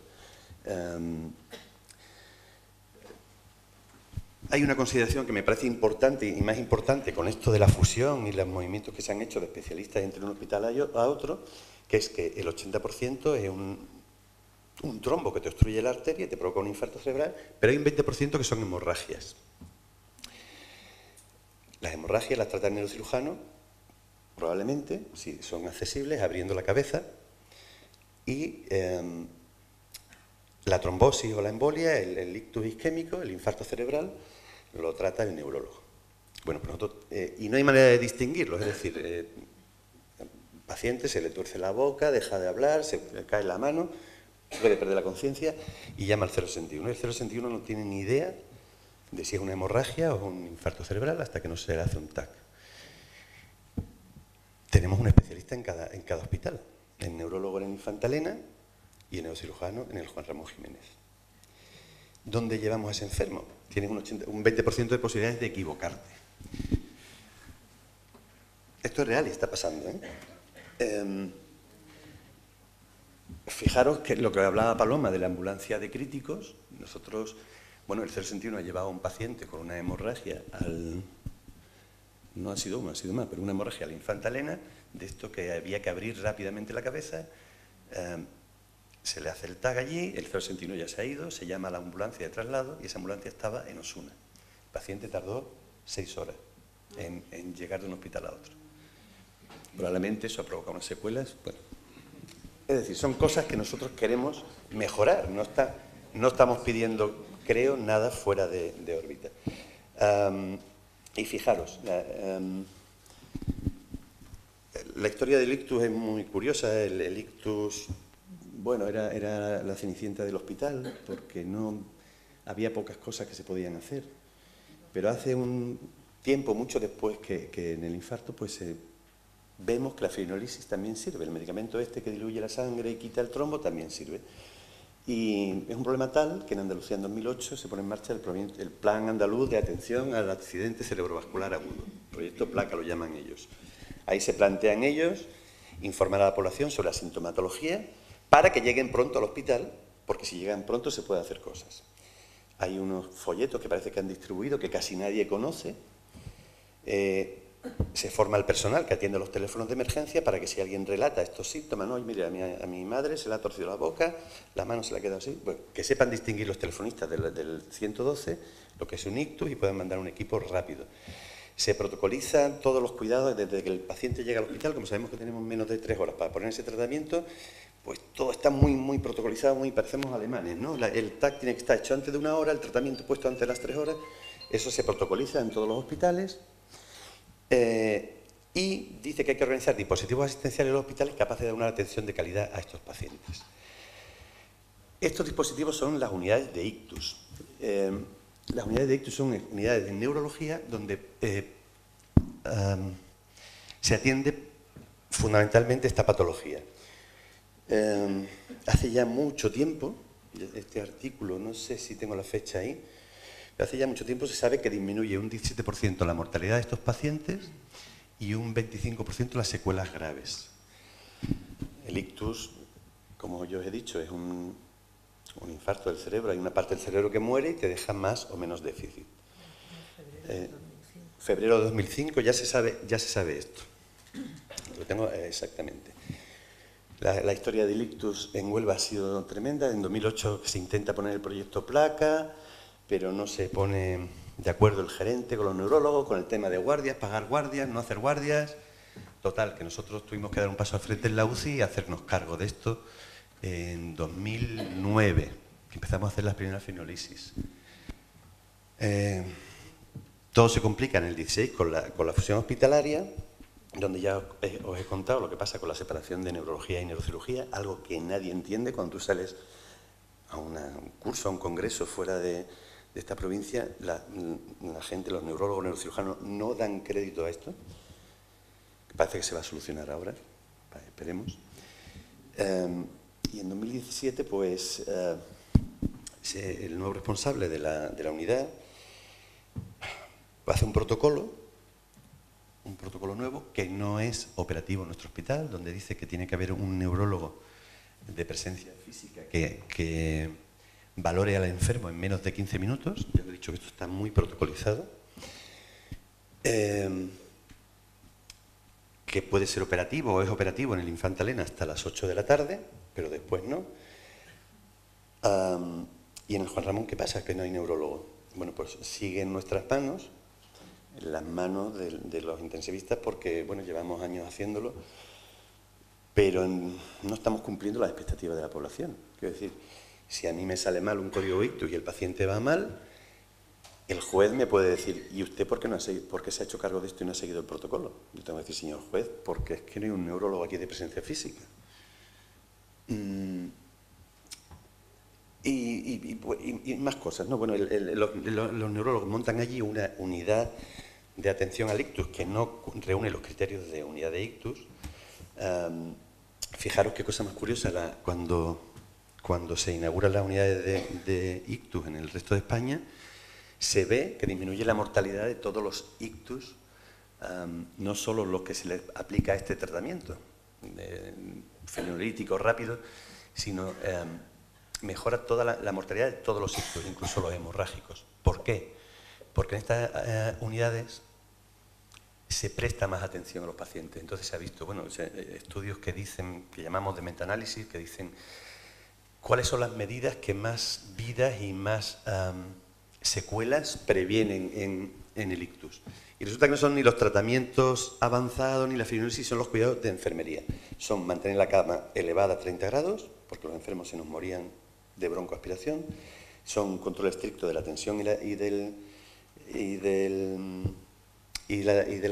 Hay una consideración que me parece importante y más importante con esto de la fusión y los movimientos que se han hecho de especialistas entre un hospital a otro, que es que el 80% es un trombo que te obstruye la arteria y te provoca un infarto cerebral, pero hay un 20% que son hemorragias. Las hemorragias las trata el neurocirujano, probablemente, si son accesibles, abriendo la cabeza, y la trombosis o la embolia, el ictus isquémico, el infarto cerebral, lo trata el neurólogo. Bueno, pues nosotros, y no hay manera de distinguirlos, es decir, al paciente se le tuerce la boca, deja de hablar, se le cae la mano, puede perder la conciencia y llama al 061. El 061 no tiene ni idea de si es una hemorragia o un infarto cerebral hasta que no se le hace un TAC. Tenemos un especialista en cada hospital, el neurólogo en el Infanta Elena y el neurocirujano en el Juan Ramón Jiménez. ¿Dónde llevamos a ese enfermo? Tienes un 20% de posibilidades de equivocarte. Esto es real y está pasando, fijaros que lo que hablaba Paloma de la ambulancia de críticos, nosotros, bueno, el 061 ha llevado a un paciente con una hemorragia no ha sido uno, ha sido más, pero una hemorragia al Infanta Elena, de esto que había que abrir rápidamente la cabeza, se le hace el TAG allí, el 061 ya se ha ido, se llama a la ambulancia de traslado y esa ambulancia estaba en Osuna. El paciente tardó 6 horas en llegar de un hospital a otro. Probablemente eso ha provocado unas secuelas. Bueno, es decir, son cosas que nosotros queremos mejorar, no estamos pidiendo, creo, nada fuera de órbita. Y fijaros, la historia del ictus es muy curiosa. El ictus, bueno, era la cenicienta del hospital porque no había pocas cosas que se podían hacer. Pero hace un tiempo, mucho después que en el infarto, pues vemos que la fibrinolisis también sirve. El medicamento este que diluye la sangre y quita el trombo también sirve. Y es un problema tal que en Andalucía en 2008 se pone en marcha el Plan Andaluz de Atención al Accidente Cerebrovascular Agudo. Proyecto PLACA lo llaman ellos. Ahí se plantean ellos informar a la población sobre la sintomatología para que lleguen pronto al hospital, porque si llegan pronto se puede hacer cosas. Hay unos folletos que parece que han distribuido que casi nadie conoce. Se forma el personal que atiende los teléfonos de emergencia para que si alguien relata estos síntomas, no, mire, a mi madre se le ha torcido la boca, la mano se le ha quedado así, bueno, que sepan distinguir los telefonistas del 112, lo que es un ictus, y puedan mandar un equipo rápido. Se protocolizan todos los cuidados desde que el paciente llega al hospital, como sabemos que tenemos menos de 3 horas para poner ese tratamiento, pues todo está muy protocolizado, parecemos alemanes, ¿no? El TAC tiene que estar hecho antes de 1 hora, el tratamiento puesto antes de las 3 horas, eso se protocoliza en todos los hospitales. Y dice que hay que organizar dispositivos asistenciales en los hospitales capaces de dar una atención de calidad a estos pacientes. Estos dispositivos son las unidades de ictus. Las unidades de ictus son unidades de neurología donde se atiende fundamentalmente esta patología. Hace ya mucho tiempo, este artículo, no sé si tengo la fecha ahí, pero hace ya mucho tiempo se sabe que disminuye un 17% la mortalidad de estos pacientes y un 25% las secuelas graves. El ictus, como yo os he dicho, es un infarto del cerebro. Hay una parte del cerebro que muere y te deja más o menos déficit. Febrero de 2005 ya se sabe esto. Lo tengo exactamente. La historia del ictus en Huelva ha sido tremenda. En 2008 se intenta poner el proyecto PLACA, pero no se pone de acuerdo el gerente con los neurólogos, con el tema de guardias, pagar guardias, no hacer guardias. Total, que nosotros tuvimos que dar un paso al frente en la UCI y hacernos cargo de esto en 2009, que empezamos a hacer las primeras fibrinolisis. Todo se complica en el 16 con la fusión hospitalaria, donde ya os he contado lo que pasa con la separación de neurología y neurocirugía, algo que nadie entiende cuando tú sales a un curso, a un congreso fuera de esta provincia. La gente, los neurólogos, neurocirujanos, no dan crédito a esto. Parece que se va a solucionar ahora, esperemos. Y en 2017, pues, el nuevo responsable de la unidad hace un protocolo nuevo que no es operativo en nuestro hospital, donde dice que tiene que haber un neurólogo de presencia física que valore al enfermo en menos de 15 minutos. Ya lo he dicho que esto está muy protocolizado. Que puede ser operativo o es operativo en el Infanta Elena hasta las 8 de la tarde, pero después no. Y en el Juan Ramón, ¿qué pasa? Que no hay neurólogo. Bueno, pues sigue en nuestras manos, en las manos de los intensivistas, porque, bueno, llevamos años haciéndolo, pero no estamos cumpliendo las expectativas de la población. Quiero decir, si a mí me sale mal un código ictus y el paciente va mal, el juez me puede decir, ¿y usted por qué se ha hecho cargo de esto y no ha seguido el protocolo? Yo tengo que decir, señor juez, porque es que no hay un neurólogo aquí de presencia física. Y más cosas, ¿no? Bueno, los neurólogos montan allí una unidad de atención al ictus que no reúne los criterios de unidad de ictus. Fijaros qué cosa más curiosa, cuando se inauguran las unidades de ictus en el resto de España, se ve que disminuye la mortalidad de todos los ictus, no solo los que se les aplica este tratamiento fibrinolítico rápido, sino mejora toda la mortalidad de todos los ictus, incluso los hemorrágicos. ¿Por qué? Porque en estas unidades se presta más atención a los pacientes. Entonces se ha visto, bueno, estudios que dicen, que llamamos de metaanálisis, que dicen cuáles son las medidas que más vidas y más secuelas previenen en el ictus. Y resulta que no son ni los tratamientos avanzados ni la fibrinolisis, son los cuidados de enfermería. Son mantener la cama elevada a 30 grados, porque los enfermos se nos morían de broncoaspiración. Son control estricto de la tensión y del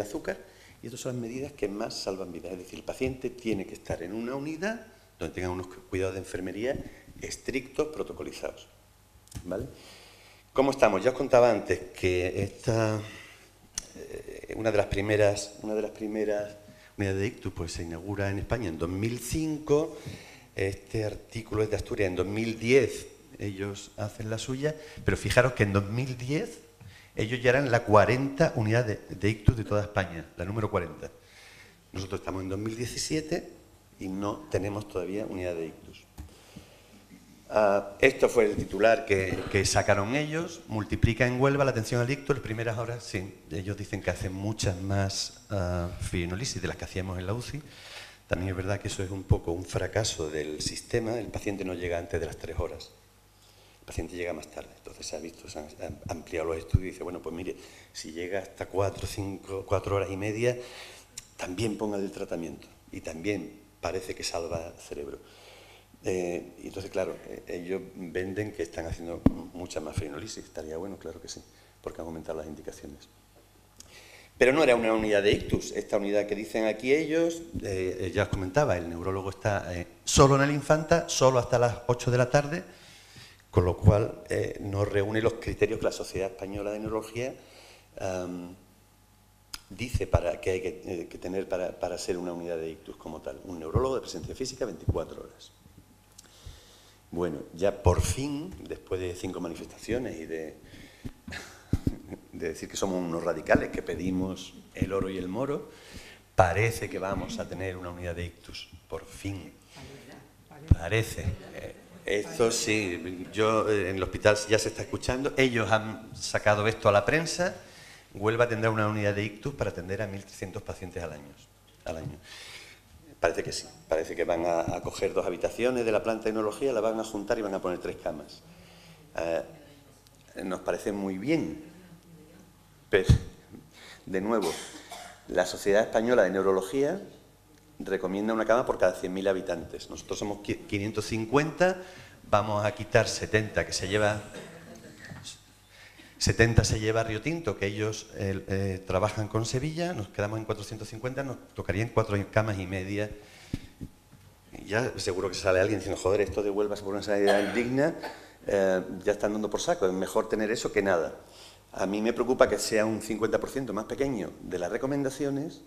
azúcar. Y estas son las medidas que más salvan vidas. Es decir, el paciente tiene que estar en una unidad donde tenga unos cuidados de enfermería estrictos, protocolizados. ¿Vale? ¿Cómo estamos? Ya os contaba antes que una de las primeras unidades de ictus pues, se inaugura en España en 2005. Este artículo es de Asturias. En 2010 ellos hacen la suya, pero fijaros que en 2010 ellos ya eran la 40 unidad de ictus de toda España, la número 40. Nosotros estamos en 2017 y no tenemos todavía unidad de ictus. Esto fue el titular que sacaron ellos. Multiplica en Huelva la atención al ictus. Las primeras horas, sí, ellos dicen que hacen muchas más fibrinolisis de las que hacíamos en la UCI. También es verdad que eso es un poco un fracaso del sistema. El paciente no llega antes de las 3 horas. El paciente llega más tarde. Entonces se han ampliado los estudios y dice, bueno, pues mire, si llega hasta 4 horas y media, también ponga el tratamiento. Y también parece que salva cerebro. Y entonces, claro, ellos venden que están haciendo mucha más fibrinolisis. Estaría bueno, claro que sí, porque han aumentado las indicaciones. Pero no era una unidad de ictus. Esta unidad que dicen aquí ellos, ya os comentaba, el neurólogo está solo en el Infanta, solo hasta las 8 de la tarde, con lo cual no reúne los criterios que la Sociedad Española de Neurología dice que hay que tener para ser una unidad de ictus como tal. Un neurólogo de presencia física 24 horas. Bueno, ya por fin, después de 5 manifestaciones y de decir que somos unos radicales, que pedimos el oro y el moro, parece que vamos a tener una unidad de ictus. Por fin. Parece. Esto sí, yo en el hospital ya se está escuchando. Ellos han sacado esto a la prensa. Huelva tendrá una unidad de ictus para atender a 1.300 pacientes al año. Parece que sí. Parece que van a coger 2 habitaciones de la planta de neurología, la van a juntar y van a poner 3 camas. Nos parece muy bien. Pero, de nuevo, la Sociedad Española de Neurología recomienda una cama por cada 100.000 habitantes. Nosotros somos 550, vamos a quitar 70 que se lleva... 70 se lleva Río Tinto, que ellos trabajan con Sevilla, nos quedamos en 450, nos tocarían 4 camas y media. Y ya seguro que sale alguien diciendo, joder, esto de Huelva por una sanidad digna, ya están dando por saco, es mejor tener eso que nada. A mí me preocupa que sea un 50% más pequeño de las recomendaciones,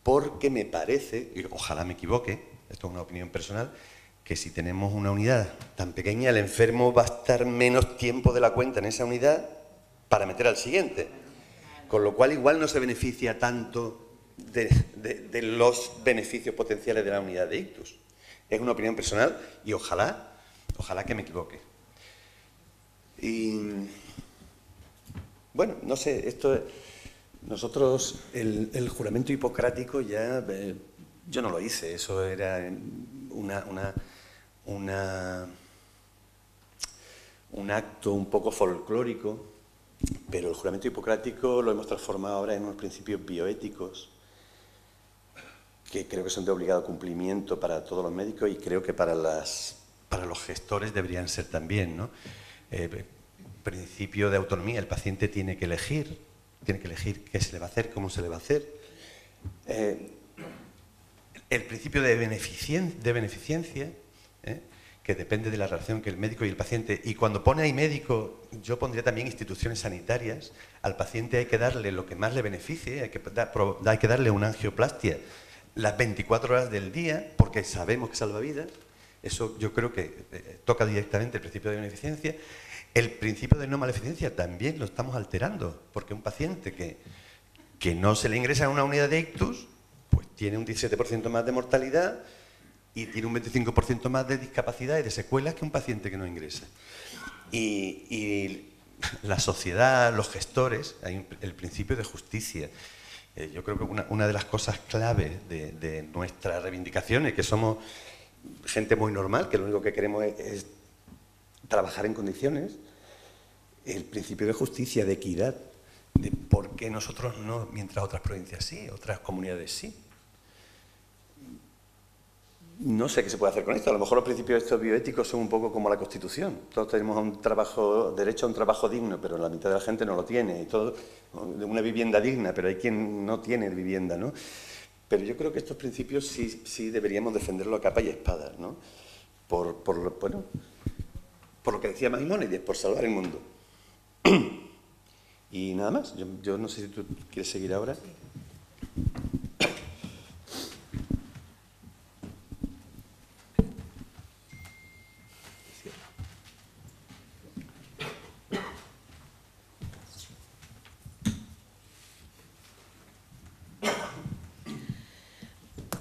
porque me parece, y ojalá me equivoque, esto es una opinión personal, que si tenemos una unidad tan pequeña, el enfermo va a estar menos tiempo de la cuenta en esa unidad para meter al siguiente. Con lo cual igual no se beneficia tanto de los beneficios potenciales de la unidad de ictus. Es una opinión personal y ojalá que me equivoque. Y bueno, no sé, nosotros el juramento hipocrático ya, yo no lo hice, eso era un acto un poco folclórico, pero el juramento hipocrático lo hemos transformado ahora en unos principios bioéticos que creo que son de obligado cumplimiento para todos los médicos y creo que para los gestores deberían ser también, ¿no? Principio de autonomía, el paciente tiene que elegir qué se le va a hacer, cómo se le va a hacer. El principio de beneficencia, que depende de la relación que el médico y el paciente, y cuando pone ahí médico, yo pondría también instituciones sanitarias, al paciente hay que darle lo que más le beneficie, hay que darle una angioplastia las 24 horas del día, porque sabemos que salva vidas. Eso yo creo que toca directamente el principio de beneficencia. El principio de no maleficencia también lo estamos alterando, porque un paciente que no se le ingresa en una unidad de ictus, pues tiene un 17% más de mortalidad y tiene un 25% más de discapacidad y de secuelas que un paciente que no ingresa. Y la sociedad, los gestores, hay el principio de justicia. Yo creo que una de las cosas clave de nuestras reivindicaciones, que somos gente muy normal, que lo único que queremos es trabajar en condiciones, el principio de justicia, de equidad, de por qué nosotros no, mientras otras provincias sí, otras comunidades sí. No sé qué se puede hacer con esto. A lo mejor los principios estos bioéticos son un poco como la Constitución. Todos tenemos derecho a un trabajo digno, pero la mitad de la gente no lo tiene. Y todo, de una vivienda digna, pero hay quien no tiene vivienda, ¿no? Pero yo creo que estos principios sí deberíamos defenderlo a capa y espada, ¿no? Por lo que decía Maimónides, por salvar el mundo. Y nada más. Yo no sé si tú quieres seguir ahora.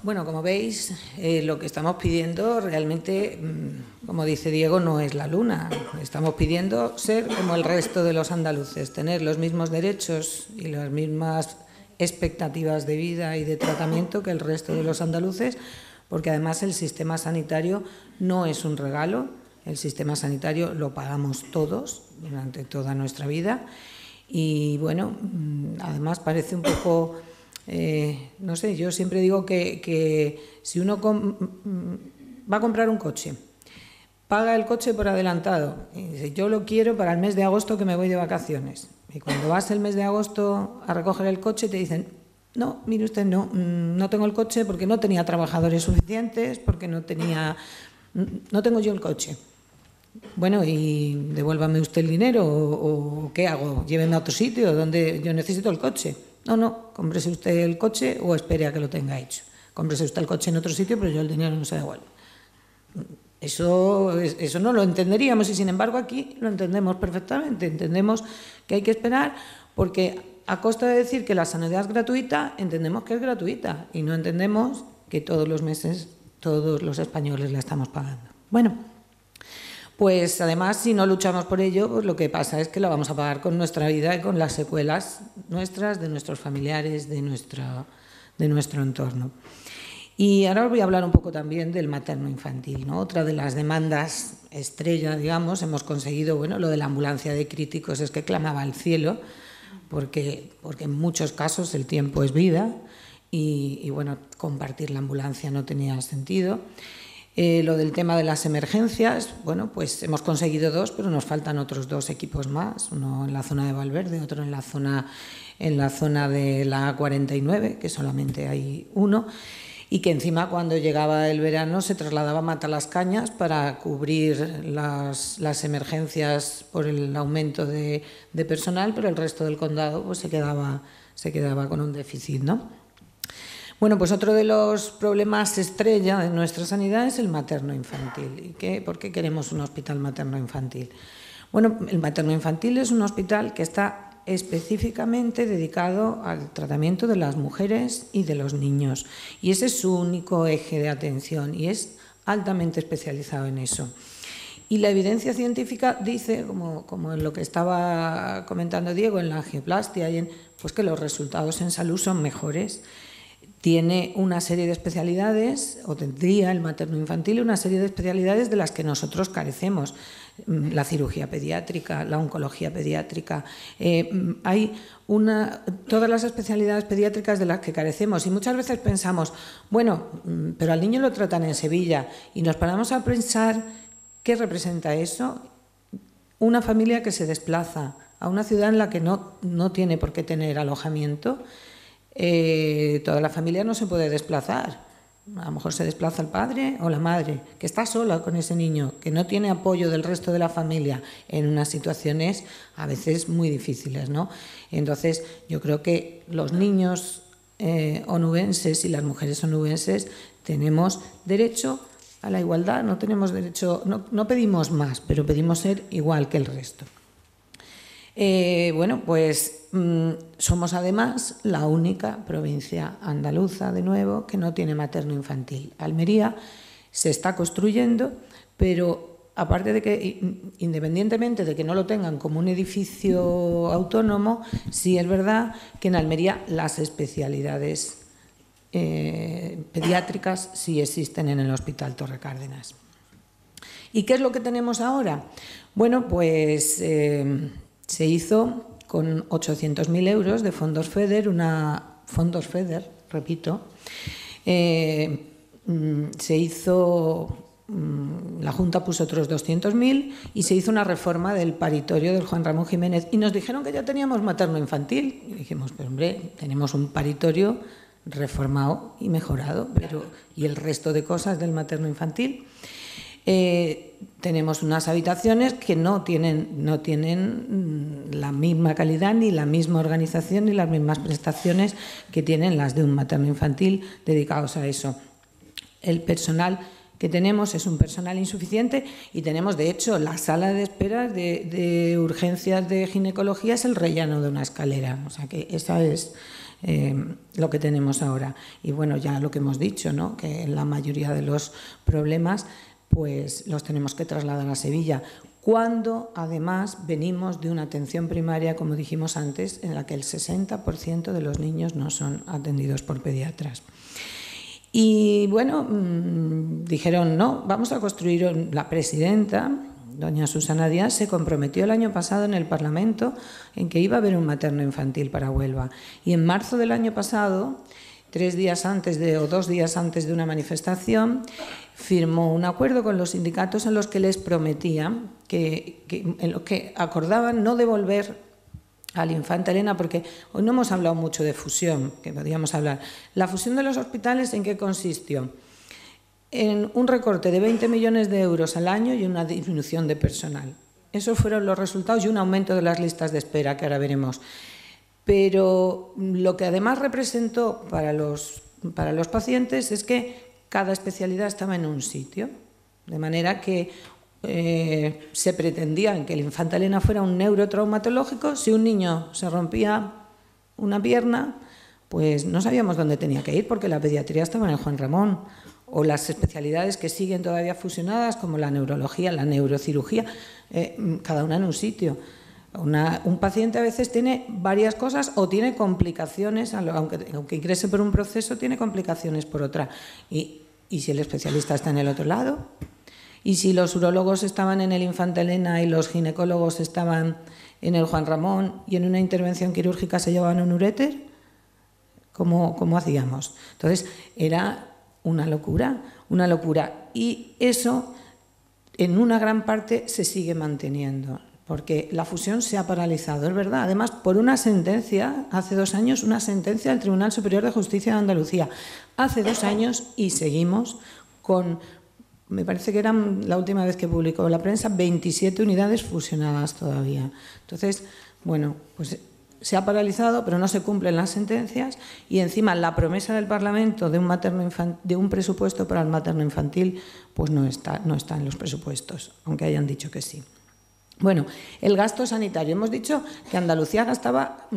Bueno, como veis, lo que estamos pidiendo realmente, como dice Diego, no es la luna. Estamos pidiendo ser como el resto de los andaluces, tener los mismos derechos y las mismas expectativas de vida y de tratamiento que el resto de los andaluces, porque además el sistema sanitario no es un regalo, el sistema sanitario lo pagamos todos durante toda nuestra vida y, bueno, además parece un poco... no sé, yo siempre digo que si uno va a comprar un coche, paga el coche por adelantado y dice, yo lo quiero para el mes de agosto que me voy de vacaciones. Y cuando vas el mes de agosto a recoger el coche te dicen, no, mire usted, no tengo el coche porque no tenía trabajadores suficientes, porque no tengo yo el coche. Bueno, y devuélvame usted el dinero o ¿qué hago? Lléveme a otro sitio donde yo necesito el coche. No, cómprese usted el coche o espere a que lo tenga hecho. Cómprese usted el coche en otro sitio, pero yo el dinero no se devuelve. Eso no lo entenderíamos y, sin embargo, aquí lo entendemos perfectamente. Entendemos que hay que esperar porque, a costa de decir que la sanidad es gratuita, entendemos que es gratuita y no entendemos que todos los meses todos los españoles la estamos pagando. Bueno, pues además, si no luchamos por ello, pues lo que pasa es que la vamos a pagar con nuestra vida y con las secuelas nuestras, de nuestros familiares, de nuestro entorno. Y ahora os voy a hablar un poco también del materno-infantil, ¿no? Otra de las demandas estrella, digamos, hemos conseguido, bueno, lo de la ambulancia de críticos es que clamaba al cielo, porque en muchos casos el tiempo es vida y bueno, compartir la ambulancia no tenía sentido. Lo del tema de las emergencias, bueno, pues hemos conseguido 2, pero nos faltan otros 2 equipos más, uno en la zona de Valverde, otro en la zona de la A49, que solamente hay uno, y que encima cuando llegaba el verano se trasladaba a Matalascañas para cubrir las emergencias por el aumento de personal, pero el resto del condado pues se quedaba con un déficit, ¿no? Bueno, pues otro de los problemas estrella de nuestra sanidad es el materno-infantil. ¿Y por qué queremos un hospital materno-infantil? Bueno, el materno-infantil es un hospital que está específicamente dedicado al tratamiento de las mujeres y de los niños. Y ese es su único eje de atención y es altamente especializado en eso. Y la evidencia científica dice, como en lo que estaba comentando Diego, en la angioplastia, pues que los resultados en salud son mejores. Tiene una serie de especialidades, o tendría el materno-infantil una serie de especialidades de las que nosotros carecemos. La cirugía pediátrica, la oncología pediátrica, todas las especialidades pediátricas de las que carecemos. Y muchas veces pensamos, bueno, pero al niño lo tratan en Sevilla, y nos paramos a pensar qué representa eso. Una familia que se desplaza a una ciudad en la que no tiene por qué tener alojamiento. Toda la familia no se puede desplazar. A lo mejor se desplaza el padre o la madre, que está sola con ese niño, que no tiene apoyo del resto de la familia en unas situaciones a veces muy difíciles, ¿no? Entonces, yo creo que los niños onubenses y las mujeres onubenses tenemos derecho a la igualdad, no tenemos derecho, no pedimos más, pero pedimos ser igual que el resto. Bueno, pues somos además la única provincia andaluza, de nuevo, que no tiene materno-infantil. Almería se está construyendo, pero aparte de que, independientemente de que no lo tengan como un edificio autónomo, sí es verdad que en Almería las especialidades pediátricas sí existen en el Hospital Torre Cárdenas. ¿Y qué es lo que tenemos ahora? Bueno, pues se hizo con 800.000 euros de fondos FEDER, repito, se hizo, la Junta puso otros 200.000 y se hizo una reforma del paritorio del Juan Ramón Jiménez y nos dijeron que ya teníamos materno-infantil. Y dijimos, pero hombre, tenemos un paritorio reformado y mejorado, ¿y el resto de cosas del materno-infantil? Tenemos unas habitaciones que no tienen la misma calidad, ni la misma organización, ni las mismas prestaciones que tienen las de un materno-infantil dedicados a eso. El personal que tenemos es un personal insuficiente y tenemos, de hecho, la sala de espera de urgencias de ginecología es el rellano de una escalera. O sea que esa es lo que tenemos ahora. Y bueno, ya lo que hemos dicho, ¿no? Que la mayoría de los problemas pues los tenemos que trasladar a Sevilla, cuando además venimos de una atención primaria, como dijimos antes, en la que el 60% de los niños no son atendidos por pediatras. Y bueno, dijeron, no, vamos a construir. La presidenta, doña Susana Díaz, se comprometió el año pasado en el Parlamento en que iba a haber un materno-infantil para Huelva. Y en marzo del año pasado, 2 días antes de una manifestación, firmó un acuerdo con los sindicatos en los que les prometía en lo que acordaban no devolver al Infanta Elena, porque hoy no hemos hablado mucho de fusión, que podríamos hablar. La fusión de los hospitales, ¿en qué consistió? En un recorte de 20 millones de euros al año y una disminución de personal. Esos fueron los resultados y un aumento de las listas de espera, que ahora veremos. Pero lo que además representó para los pacientes es que cada especialidad estaba en un sitio, de manera que se pretendía que el Infanta Elena fuera un neurotraumatológico. Si un niño se rompía una pierna, pues no sabíamos dónde tenía que ir, porque la pediatría estaba en el Juan Ramón, o las especialidades que siguen todavía fusionadas, como la neurología, la neurocirugía, cada una en un sitio. Un paciente a veces tiene varias cosas o tiene complicaciones, aunque ingrese por un proceso, tiene complicaciones por otra. Y si el especialista está en el otro lado, Y si los urólogos estaban en el Infanta Elena y los ginecólogos estaban en el Juan Ramón y en una intervención quirúrgica se llevaban un uréter, ¿cómo hacíamos? Entonces, era una locura, una locura. Y eso, en una gran parte, se sigue manteniendo, porque la fusión se ha paralizado, es verdad. Además, por una sentencia, hace 2 años, una sentencia del Tribunal Superior de Justicia de Andalucía. Hace 2 años y seguimos con, me parece que eran, la última vez que publicó la prensa, 27 unidades fusionadas todavía. Entonces, bueno, pues se ha paralizado, pero no se cumplen las sentencias y encima la promesa del Parlamento de un presupuesto para el materno-infantil pues no está en los presupuestos, aunque hayan dicho que sí. Bueno, el gasto sanitario. Hemos dicho que Andalucía gastaba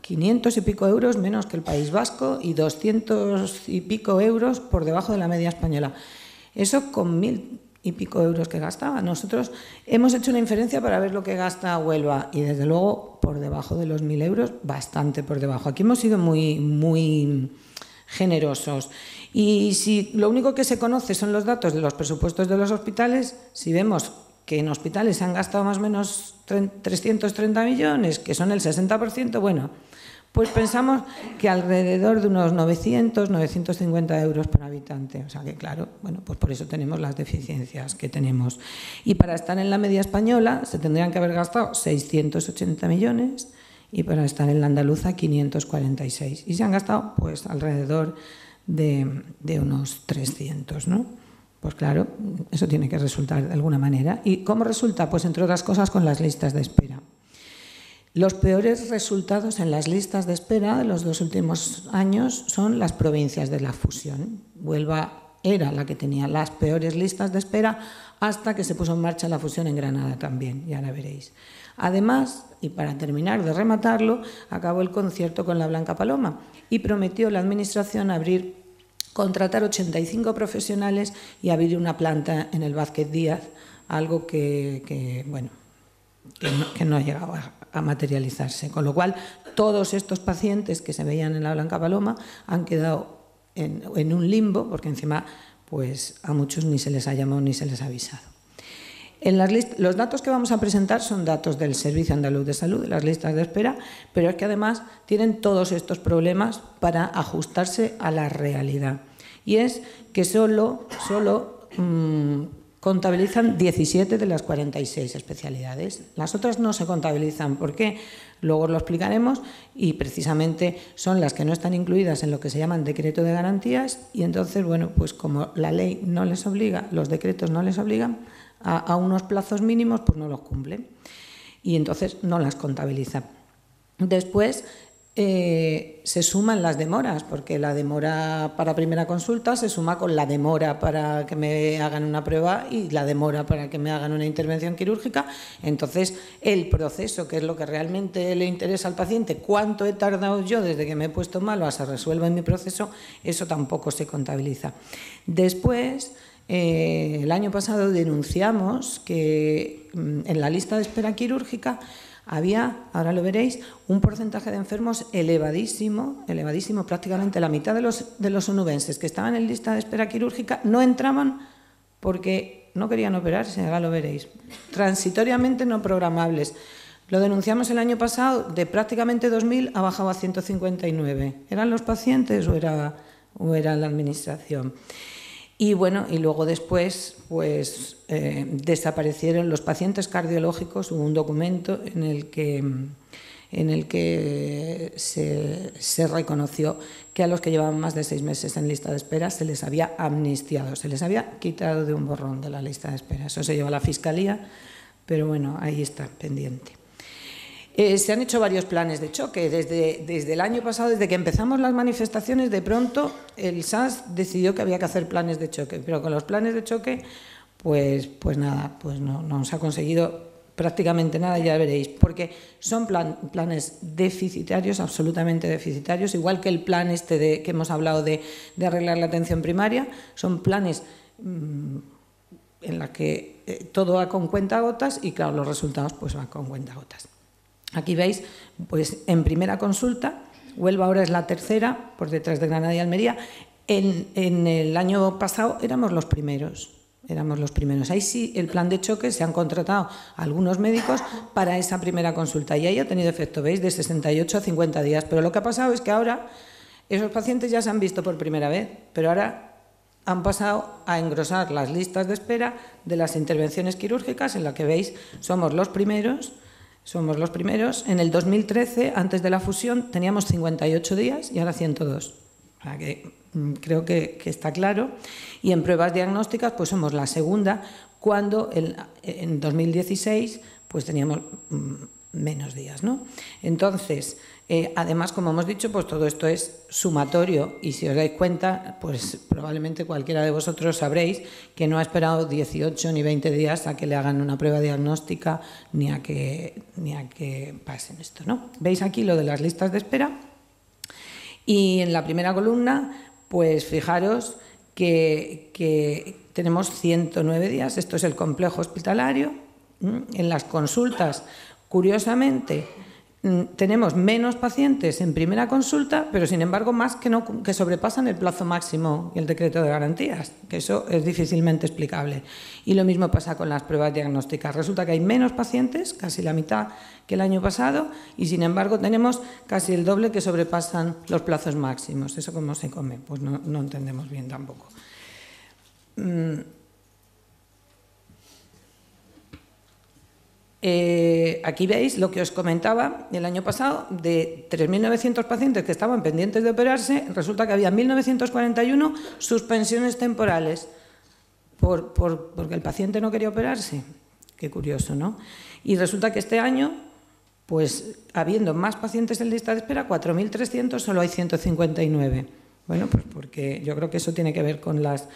500 y pico euros menos que el País Vasco y 200 y pico euros por debajo de la media española. Eso con 1000 y pico euros que gastaba. Nosotros hemos hecho una inferencia para ver lo que gasta Huelva y desde luego por debajo de los 1000 euros, bastante por debajo. Aquí hemos sido muy generosos. Y si lo único que se conoce son los datos de los presupuestos de los hospitales, si vemos que en hospitales se han gastado más o menos 330 millones, que son el 60%, bueno, pues pensamos que alrededor de unos 900, 950 euros por habitante. O sea que, claro, bueno, pues por eso tenemos las deficiencias que tenemos. Y para estar en la media española se tendrían que haber gastado 680 millones y para estar en la andaluza 546. Y se han gastado, pues, alrededor de unos 300, ¿no? Pues claro, eso tiene que resultar de alguna manera. ¿Y cómo resulta? Pues entre otras cosas con las listas de espera. Los peores resultados en las listas de espera de los 2 últimos años son las provincias de la fusión. Huelva era la que tenía las peores listas de espera hasta que se puso en marcha la fusión en Granada también, ya la veréis. Además, y para terminar de rematarlo, acabó el concierto con la Blanca Paloma y prometió la Administración contratar 85 profesionales y abrir una planta en el Vázquez Díaz, algo que no ha llegado a materializarse. Con lo cual, todos estos pacientes que se veían en la Blanca Paloma han quedado en un limbo, porque encima pues, a muchos ni se les ha llamado ni se les ha avisado. Los datos que vamos a presentar son datos del Servicio Andaluz de Salud, de las listas de espera, pero es que además tienen todos estos problemas para ajustarse a la realidad. Y es que solo contabilizan 17 de las 46 especialidades. Las otras no se contabilizan. ¿Por qué? Luego lo explicaremos y precisamente son las que no están incluidas en lo que se llaman decreto de garantías y entonces, bueno, pues como la ley no les obliga, los decretos no les obligan a unos plazos mínimos, pues no los cumplen y entonces no las contabiliza. Después se suman las demoras, porque la demora para primera consulta se suma con la demora para que me hagan una prueba y la demora para que me hagan una intervención quirúrgica. Entonces, el proceso, que es lo que realmente le interesa al paciente, cuánto he tardado yo desde que me he puesto malo a se resuelva en mi proceso, eso tampoco se contabiliza. Después, el año pasado denunciamos que en la lista de espera quirúrgica había, ahora lo veréis, un porcentaje de enfermos elevadísimo, prácticamente la mitad de los onubenses que estaban en lista de espera quirúrgica no entraban porque no querían operarse, ahora lo veréis, transitoriamente no programables. Lo denunciamos el año pasado, de prácticamente 2.000 ha bajado a 159. ¿Eran los pacientes o era la administración? Y bueno, y luego después pues, desaparecieron los pacientes cardiológicos. Hubo un documento en el que se reconoció que a los que llevaban más de 6 meses en lista de espera se les había amnistiado, se les había quitado de un borrón de la lista de espera. Eso se llevó a la Fiscalía, pero bueno, ahí está, pendiente. Se han hecho varios planes de choque. Desde el año pasado, desde que empezamos las manifestaciones, de pronto el SAS decidió que había que hacer planes de choque, pero con los planes de choque, pues nada, pues no se ha conseguido prácticamente nada, ya veréis, porque son planes deficitarios, absolutamente deficitarios, igual que el plan que hemos hablado de arreglar la atención primaria, son planes en los que todo va con cuentagotas y claro, los resultados pues van con cuentagotas. Aquí veis, pues en primera consulta, Huelva ahora es la tercera, por detrás de Granada y Almería. En el año pasado éramos los primeros. éramos los primeros. Ahí sí, el plan de choque se han contratado a algunos médicos para esa primera consulta y ahí ha tenido efecto, ¿veis? De 68 a 50 días. Pero lo que ha pasado es que ahora esos pacientes ya se han visto por primera vez, pero ahora han pasado a engrosar las listas de espera de las intervenciones quirúrgicas, en la que veis somos los primeros. En el 2013, antes de la fusión, teníamos 58 días y ahora 102. O sea que creo que está claro. Y en pruebas diagnósticas, pues somos la segunda, cuando en 2016 pues teníamos menos días, ¿no? Entonces, además, como hemos dicho, pues todo esto es sumatorio y si os dais cuenta, pues probablemente cualquiera de vosotros sabréis que no ha esperado 18 ni 20 días a que le hagan una prueba diagnóstica ni a que pasen esto, ¿no? Veis aquí lo de las listas de espera y en la primera columna, pues fijaros que tenemos 109 días, esto es el complejo hospitalario. En las consultas, curiosamente, tenemos menos pacientes en primera consulta, pero sin embargo más que sobrepasan el plazo máximo y el decreto de garantías, que eso es difícilmente explicable. Y lo mismo pasa con las pruebas diagnósticas. Resulta que hay menos pacientes, casi la mitad que el año pasado, y sin embargo tenemos casi el doble que sobrepasan los plazos máximos. ¿Eso cómo se come? Pues no entendemos bien tampoco. Aquí veis lo que os comentaba el año pasado, de 3.900 pacientes que estaban pendientes de operarse, resulta que había 1.941 suspensiones temporales porque el paciente no quería operarse. Qué curioso, ¿no? Y resulta que este año, pues habiendo más pacientes en lista de espera, 4.300, solo hay 159. Bueno, pues porque yo creo que eso tiene que ver con las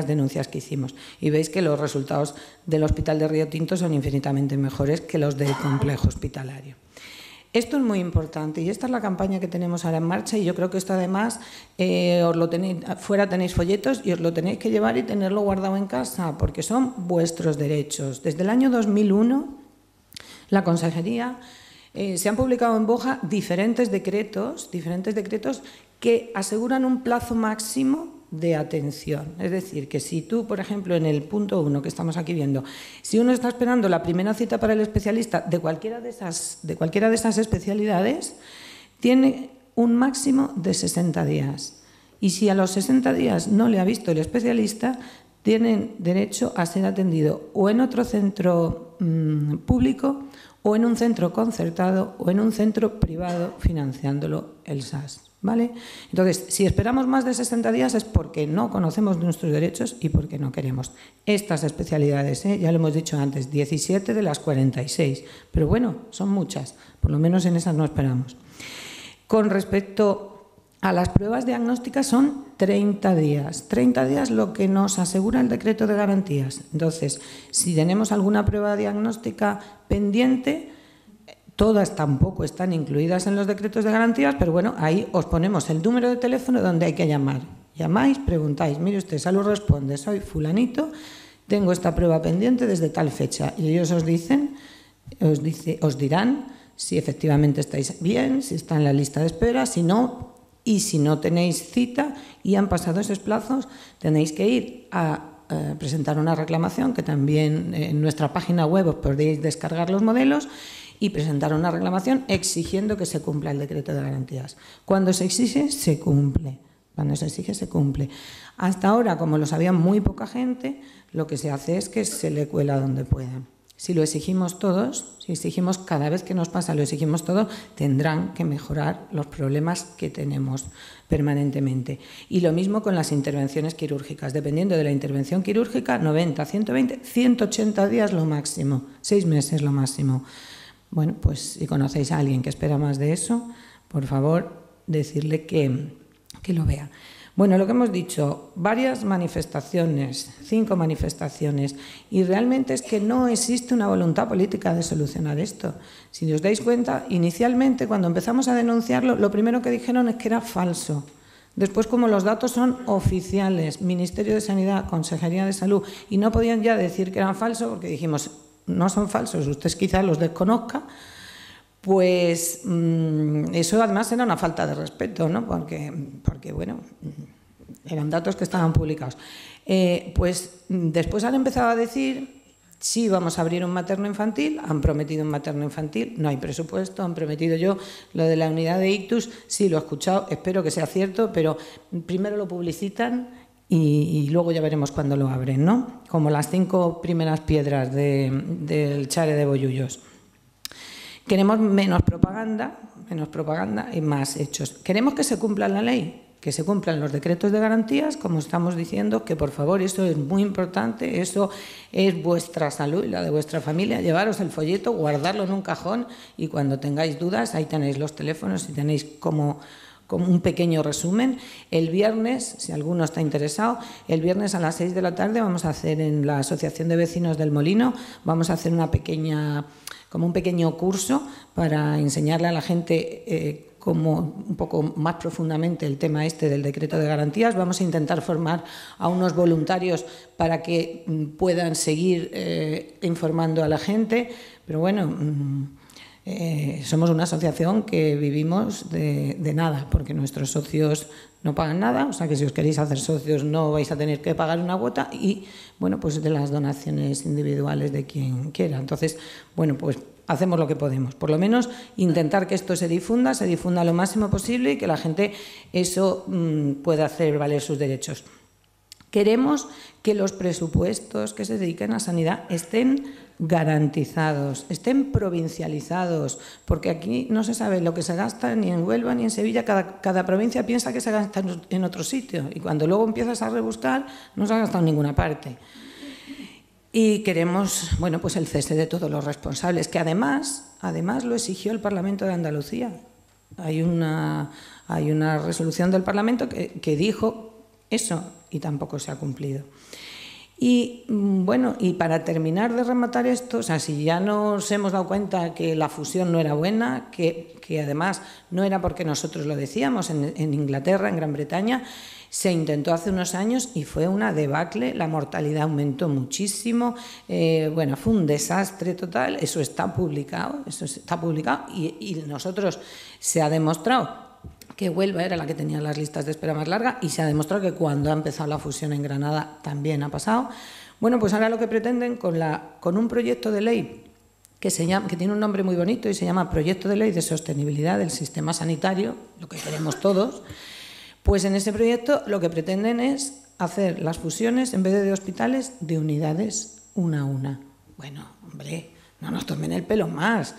denuncias que hicimos. Y veis que los resultados del Hospital de Río Tinto son infinitamente mejores que los del complejo hospitalario. Esto es muy importante y esta es la campaña que tenemos ahora en marcha y yo creo que esto además os lo tenéis, fuera tenéis folletos y os lo tenéis que llevar y tenerlo guardado en casa porque son vuestros derechos. Desde el año 2001 la Consejería se han publicado en Boja diferentes decretos que aseguran un plazo máximo de atención. Es decir, que si tú, por ejemplo, en el punto 1 que estamos aquí viendo, si uno está esperando la primera cita para el especialista de cualquiera de esas especialidades, tiene un máximo de 60 días. Y si a los 60 días no le ha visto el especialista, tienen derecho a ser atendido o en otro centro público o en un centro concertado o en un centro privado financiándolo el SAS. ¿Vale? Entonces, si esperamos más de 60 días es porque no conocemos nuestros derechos y porque no queremos. Estas especialidades, ya lo hemos dicho antes, 17 de las 46, pero bueno, son muchas, por lo menos en esas no esperamos. Con respecto a las pruebas diagnósticas son 30 días. 30 días lo que nos asegura el decreto de garantías. Entonces, si tenemos alguna prueba diagnóstica pendiente, todas tampoco están incluidas en los decretos de garantías, pero bueno, ahí os ponemos el número de teléfono donde hay que llamar. Llamáis, preguntáis, mire usted, Salud responde, soy fulanito, tengo esta prueba pendiente desde tal fecha. Y ellos os dirán si efectivamente estáis bien, si está en la lista de espera, si no, y si no tenéis cita y han pasado esos plazos, tenéis que ir a presentar una reclamación, que también en nuestra página web os podéis descargar los modelos, y presentar una reclamación exigiendo que se cumpla el decreto de garantías. Cuando se exige, se cumple. Cuando se exige, se cumple. Hasta ahora, como lo sabía muy poca gente, lo que se hace es que se le cuela donde pueda. Si lo exigimos todos, si exigimos cada vez que nos pasa, lo exigimos todo, tendrán que mejorar los problemas que tenemos permanentemente. Y lo mismo con las intervenciones quirúrgicas. Dependiendo de la intervención quirúrgica, 90, 120, 180 días lo máximo, 6 meses lo máximo. Bueno, pues si conocéis a alguien que espera más de eso, por favor, decirle que lo vea. Bueno, lo que hemos dicho, varias manifestaciones, 5 manifestaciones, y realmente es que no existe una voluntad política de solucionar esto. Si os dais cuenta, inicialmente, cuando empezamos a denunciarlo, lo primero que dijeron es que era falso. Después, como los datos son oficiales, Ministerio de Sanidad, Consejería de Salud, y no podían ya decir que eran falsos porque dijimos, no son falsos, usted quizás los desconozca, pues eso además era una falta de respeto, ¿no? Porque bueno, eran datos que estaban publicados. Pues después han empezado a decir, sí, vamos a abrir un materno-infantil, han prometido un materno-infantil, no hay presupuesto, han prometido yo lo de la unidad de ictus, sí, lo he escuchado, espero que sea cierto, pero primero lo publicitan y luego ya veremos cuándo lo abren, ¿no? Como las 5 primeras piedras del Chare de Bollullos. Queremos menos propaganda y más hechos. Queremos que se cumpla la ley, que se cumplan los decretos de garantías, como estamos diciendo, que por favor, eso es muy importante, eso es vuestra salud y la de vuestra familia, llevaros el folleto, guardarlo en un cajón y cuando tengáis dudas, ahí tenéis los teléfonos y tenéis como un pequeño resumen. El viernes, si alguno está interesado, el viernes a las 6 de la tarde vamos a hacer en la Asociación de Vecinos del Molino, vamos a hacer como un pequeño curso para enseñarle a la gente como un poco más profundamente el tema este del decreto de garantías. Vamos a intentar formar a unos voluntarios para que puedan seguir informando a la gente, pero bueno, somos una asociación que vivimos de nada, porque nuestros socios no pagan nada, o sea que si os queréis hacer socios no vais a tener que pagar una cuota y, bueno, pues de las donaciones individuales de quien quiera. Entonces, bueno, pues hacemos lo que podemos, por lo menos intentar que esto se difunda lo máximo posible y que la gente eso pueda hacer valer sus derechos. Queremos que los presupuestos que se dediquen a sanidad estén garantizados, estén provincializados, porque aquí no se sabe lo que se gasta ni en Huelva ni en Sevilla, cada provincia piensa que se gasta en otro sitio y cuando luego empiezas a rebuscar no se ha gastado en ninguna parte. Y queremos, bueno, pues el cese de todos los responsables, que además lo exigió el Parlamento de Andalucía. Hay una resolución del Parlamento que dijo eso y tampoco se ha cumplido. Y bueno, y para terminar de rematar esto, o sea, si ya nos hemos dado cuenta que la fusión no era buena, que además no era porque nosotros lo decíamos, en Inglaterra, en Gran Bretaña, se intentó hace unos años y fue una debacle, la mortalidad aumentó muchísimo, bueno, fue un desastre total, eso está publicado y nosotros se ha demostrado que Huelva era la que tenía las listas de espera más largas y se ha demostrado que cuando ha empezado la fusión en Granada también ha pasado. Bueno, pues ahora lo que pretenden con un proyecto de ley que tiene un nombre muy bonito y se llama Proyecto de Ley de Sostenibilidad del Sistema Sanitario, lo que queremos todos, pues en ese proyecto lo que pretenden es hacer las fusiones, en vez de hospitales, de unidades una a una. Bueno, hombre, no nos tomen el pelo más,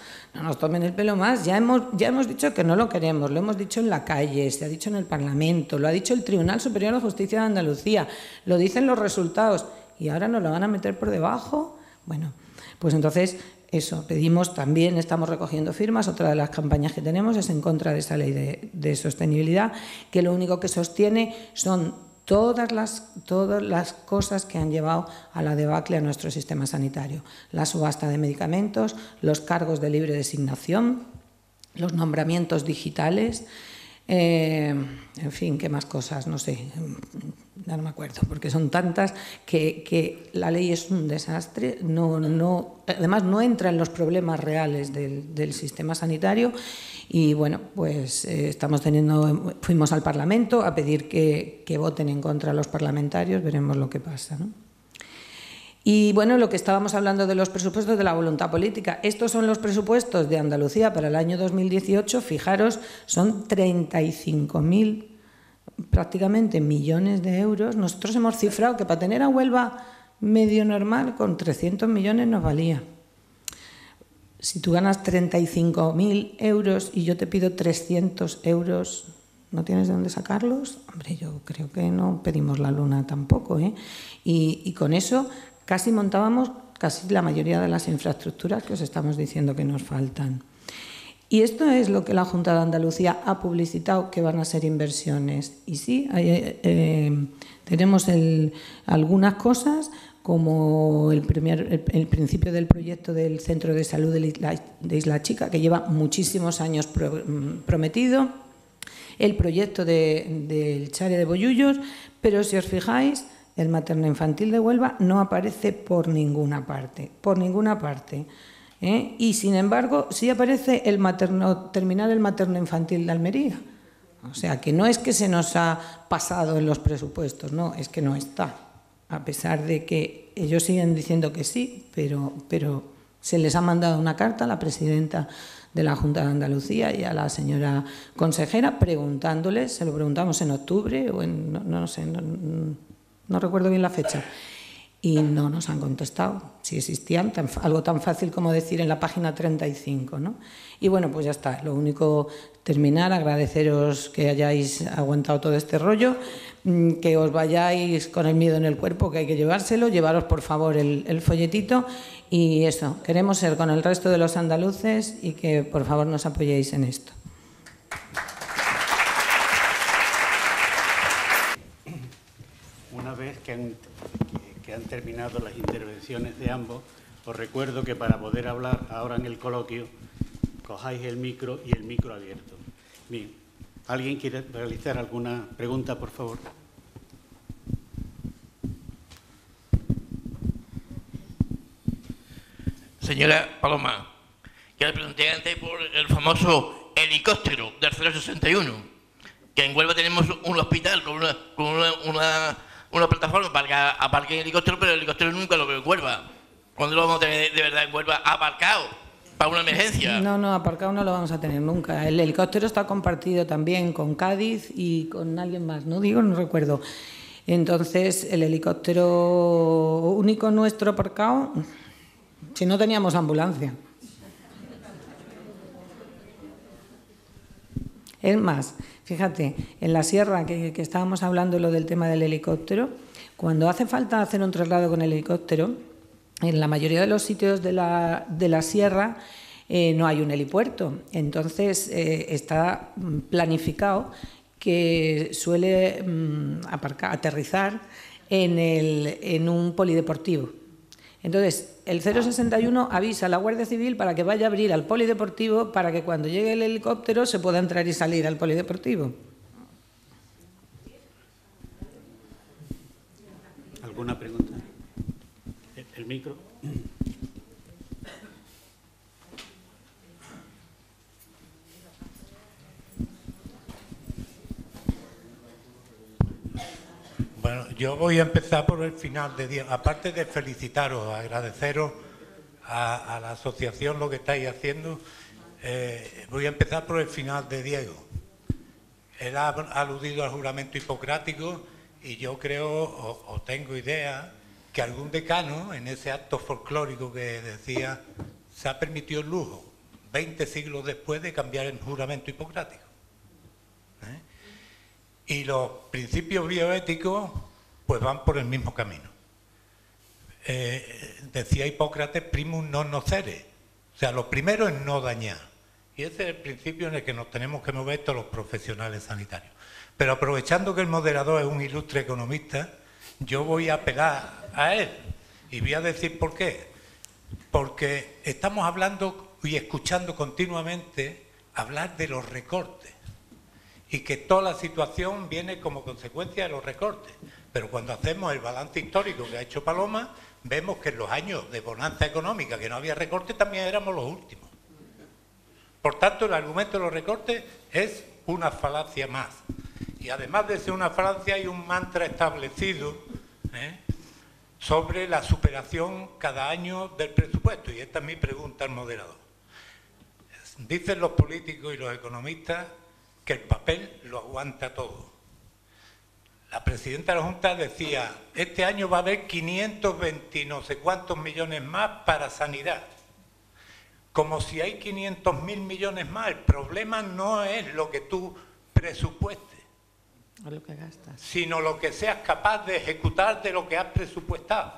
ya hemos dicho que no lo queremos, lo hemos dicho en la calle, se ha dicho en el Parlamento, lo ha dicho el Tribunal Superior de Justicia de Andalucía, lo dicen los resultados y ahora nos lo van a meter por debajo. Bueno, pues entonces eso, pedimos también, estamos recogiendo firmas, otra de las campañas que tenemos es en contra de esa ley de sostenibilidad, que lo único que sostiene son todas las cosas que han llevado a la debacle a nuestro sistema sanitario. La subasta de medicamentos, los cargos de libre designación, los nombramientos digitales, en fin, ¿qué más cosas? No sé, ya no me acuerdo, porque son tantas que la ley es un desastre, además no entra en los problemas reales del sistema sanitario. Y bueno, pues fuimos al Parlamento a pedir que voten en contra los parlamentarios, veremos lo que pasa, ¿no? Y bueno, lo que estábamos hablando de los presupuestos de la voluntad política, estos son los presupuestos de Andalucía para el año 2018, fijaros, son 35.000 prácticamente millones de euros. Nosotros hemos cifrado que para tener a Huelva medio normal, con 300 millones nos valía. Si tú ganas 35.000 euros y yo te pido 300 euros, ¿no tienes de dónde sacarlos? Hombre, yo creo que no pedimos la luna tampoco, ¿eh? Y con eso casi montábamos casi la mayoría de las infraestructuras que os estamos diciendo que nos faltan. Y esto es lo que la Junta de Andalucía ha publicitado que van a ser inversiones. Y sí, tenemos algunas cosas, como el principio del proyecto del Centro de Salud de Isla Chica, que lleva muchísimos años prometido, el proyecto del Chare de Bollullos, pero si os fijáis, el materno-infantil de Huelva no aparece por ninguna parte, ¿eh? Y sin embargo, sí aparece terminar el materno-infantil de Almería. O sea, que no es que se nos ha pasado en los presupuestos, no, es que no está. A pesar de que ellos siguen diciendo que sí, pero se les ha mandado una carta a la presidenta de la Junta de Andalucía y a la señora consejera preguntándoles, se lo preguntamos en octubre o en, no sé, no recuerdo bien la fecha, y no nos han contestado si existían, algo tan fácil como decir en la página 35, ¿no? Y bueno, pues ya está, lo único, terminar, agradeceros que hayáis aguantado todo este rollo, que os vayáis con el miedo en el cuerpo, que hay que llevárselo, llevaros por favor el folletito y eso, queremos ser con el resto de los andaluces y que por favor nos apoyéis en esto. Una vez que han terminado las intervenciones de ambos, os recuerdo que para poder hablar ahora en el coloquio, cojáis el micro y el micro abierto. Bien, ¿alguien quiere realizar alguna pregunta, por favor? Señora Paloma, que le pregunté antes por el famoso helicóptero del 061, que en Huelva tenemos un hospital con una plataforma para que aparque el helicóptero, pero el helicóptero nunca lo veo en Huelva. ¿Cuándo lo vamos a tener de verdad en Huelva aparcado para una emergencia? No, aparcado no lo vamos a tener nunca. El helicóptero está compartido también con Cádiz y con alguien más, no recuerdo. Entonces, el helicóptero único nuestro aparcado, si no teníamos ambulancia. Es más, fíjate, en la sierra que estábamos hablando lo del tema del helicóptero, cuando hace falta hacer un traslado con el helicóptero, en la mayoría de los sitios de la sierra no hay un helipuerto. Entonces está planificado que suele aterrizar en un polideportivo. Entonces, el 061 avisa a la Guardia Civil para que vaya a abrir al polideportivo para que cuando llegue el helicóptero se pueda entrar y salir al polideportivo. ¿Alguna pregunta? ¿El micro? Bueno, yo voy a empezar por el final de día. Aparte de felicitaros, agradeceros a la asociación lo que estáis haciendo, voy a empezar por el final de Diego. Él ha aludido al juramento hipocrático y yo creo, o tengo idea, que algún decano, en ese acto folclórico que decía, se ha permitido el lujo, 20 siglos después, de cambiar el juramento hipocrático. Y los principios bioéticos pues van por el mismo camino. Decía Hipócrates, primus non nocere, o sea, lo primero es no dañar. Y ese es el principio en el que nos tenemos que mover todos los profesionales sanitarios. Pero aprovechando que el moderador es un ilustre economista, yo voy a apelar a él y voy a decir por qué. Porque estamos hablando y escuchando continuamente hablar de los recortes. Y que toda la situación viene como consecuencia de los recortes. Pero cuando hacemos el balance histórico que ha hecho Paloma, vemos que en los años de bonanza económica, que no había recortes, también éramos los últimos. Por tanto, el argumento de los recortes es una falacia más. Y además de ser una falacia, hay un mantra establecido sobre la superación cada año del presupuesto. Y esta es mi pregunta al moderador. Dicen los políticos y los economistas que el papel lo aguanta todo. La presidenta de la Junta decía, este año va a haber 520 no sé cuántos millones más para sanidad. Como si hay 500.000 millones más. El problema no es lo que tú presupuestes, lo que gastas, sino lo que seas capaz de ejecutar de lo que has presupuestado.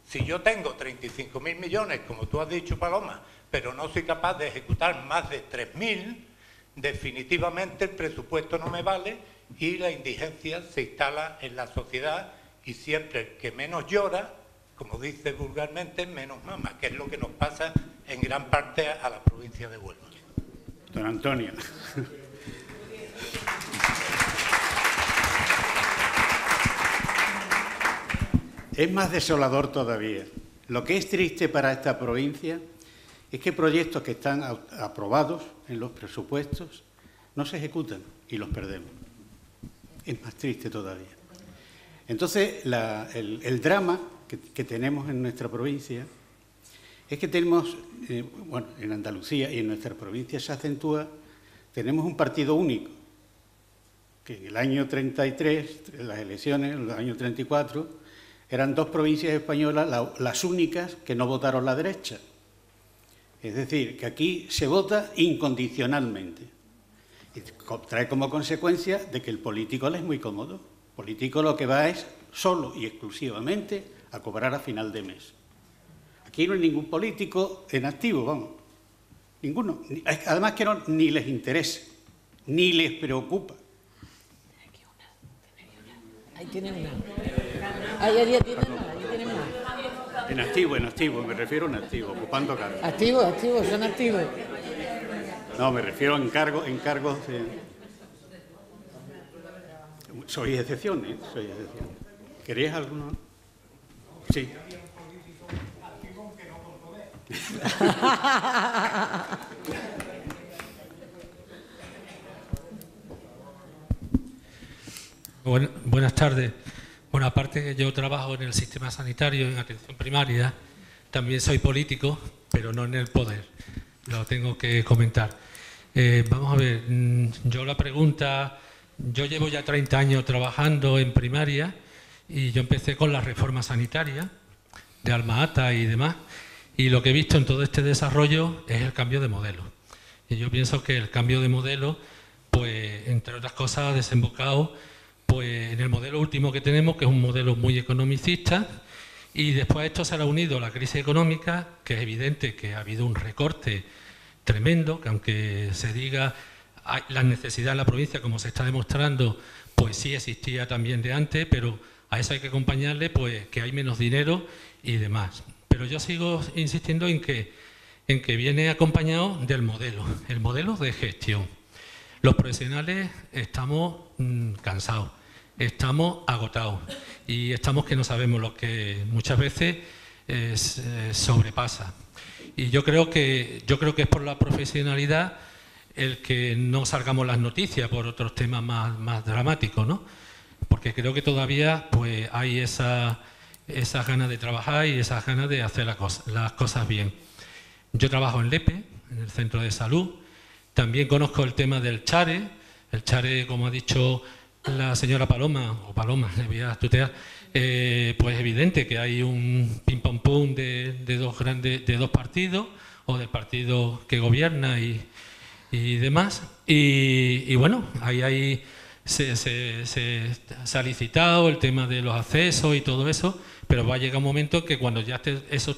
Si yo tengo 35.000 millones, como tú has dicho, Paloma, pero no soy capaz de ejecutar más de 3.000, definitivamente el presupuesto no me vale y la indigencia se instala en la sociedad y siempre el que menos llora, como dice vulgarmente, menos mama, que es lo que nos pasa en gran parte a la provincia de Huelva. Don Antonio. Es más desolador todavía. Lo que es triste para esta provincia es que proyectos que están aprobados en los presupuestos no se ejecutan y los perdemos. Es más triste todavía. Entonces, el drama que tenemos en nuestra provincia es que tenemos, bueno, en Andalucía y en nuestra provincia se acentúa, tenemos un partido único, que en el año 33, en las elecciones, en el año 34, eran 2 provincias españolas las únicas que no votaron la derecha. Es decir, que aquí se vota incondicionalmente. Y trae como consecuencia de que el político le es muy cómodo. El político lo que va es solo y exclusivamente a cobrar a final de mes. Aquí no hay ningún político en activo, vamos. Ninguno. Además que ni les interesa, ni les preocupa. Ahí tienen una. Ahí tienen una. En activo, me refiero a en activo, ocupando cargos. Activos, son activos. No, me refiero a cargos Soy excepción, ¿eh? Soy excepción. ¿Querías alguno? Sí. Buenas tardes. Bueno, aparte que yo trabajo en el sistema sanitario, en atención primaria, también soy político, pero no en el poder. Lo tengo que comentar. Vamos a ver, yo llevo ya 30 años trabajando en primaria y yo empecé con la reforma sanitaria de Alma-Ata y demás, y lo que he visto en todo este desarrollo es el cambio de modelo. Y yo pienso que el cambio de modelo, pues, entre otras cosas, ha desembocado pues, en el modelo último que tenemos, que es un modelo muy economicista, y después a esto se le ha unido la crisis económica, que es evidente que ha habido un recorte tremendo, que aunque se diga la necesidad en la provincia, como se está demostrando, pues sí existía también de antes, pero a eso hay que acompañarle pues que hay menos dinero y demás. Pero yo sigo insistiendo en que viene acompañado del modelo, el modelo de gestión. Los profesionales estamos cansados, estamos agotados y estamos que no sabemos lo que muchas veces sobrepasa. Y yo creo que es por la profesionalidad el que no salgamos las noticias por otros temas más dramáticos, ¿no? Porque creo que todavía pues hay esas ganas de trabajar y esas ganas de hacer las cosas bien. Yo trabajo en Lepe, en el centro de salud. También conozco el tema del Chare. El Chare, como ha dicho la señora Paloma, le voy a tutear, pues es evidente que hay un pim-pam-pum de dos partidos, o del partido que gobierna y demás. Y bueno, ahí se ha licitado el tema de los accesos y todo eso, pero va a llegar un momento que cuando ya eso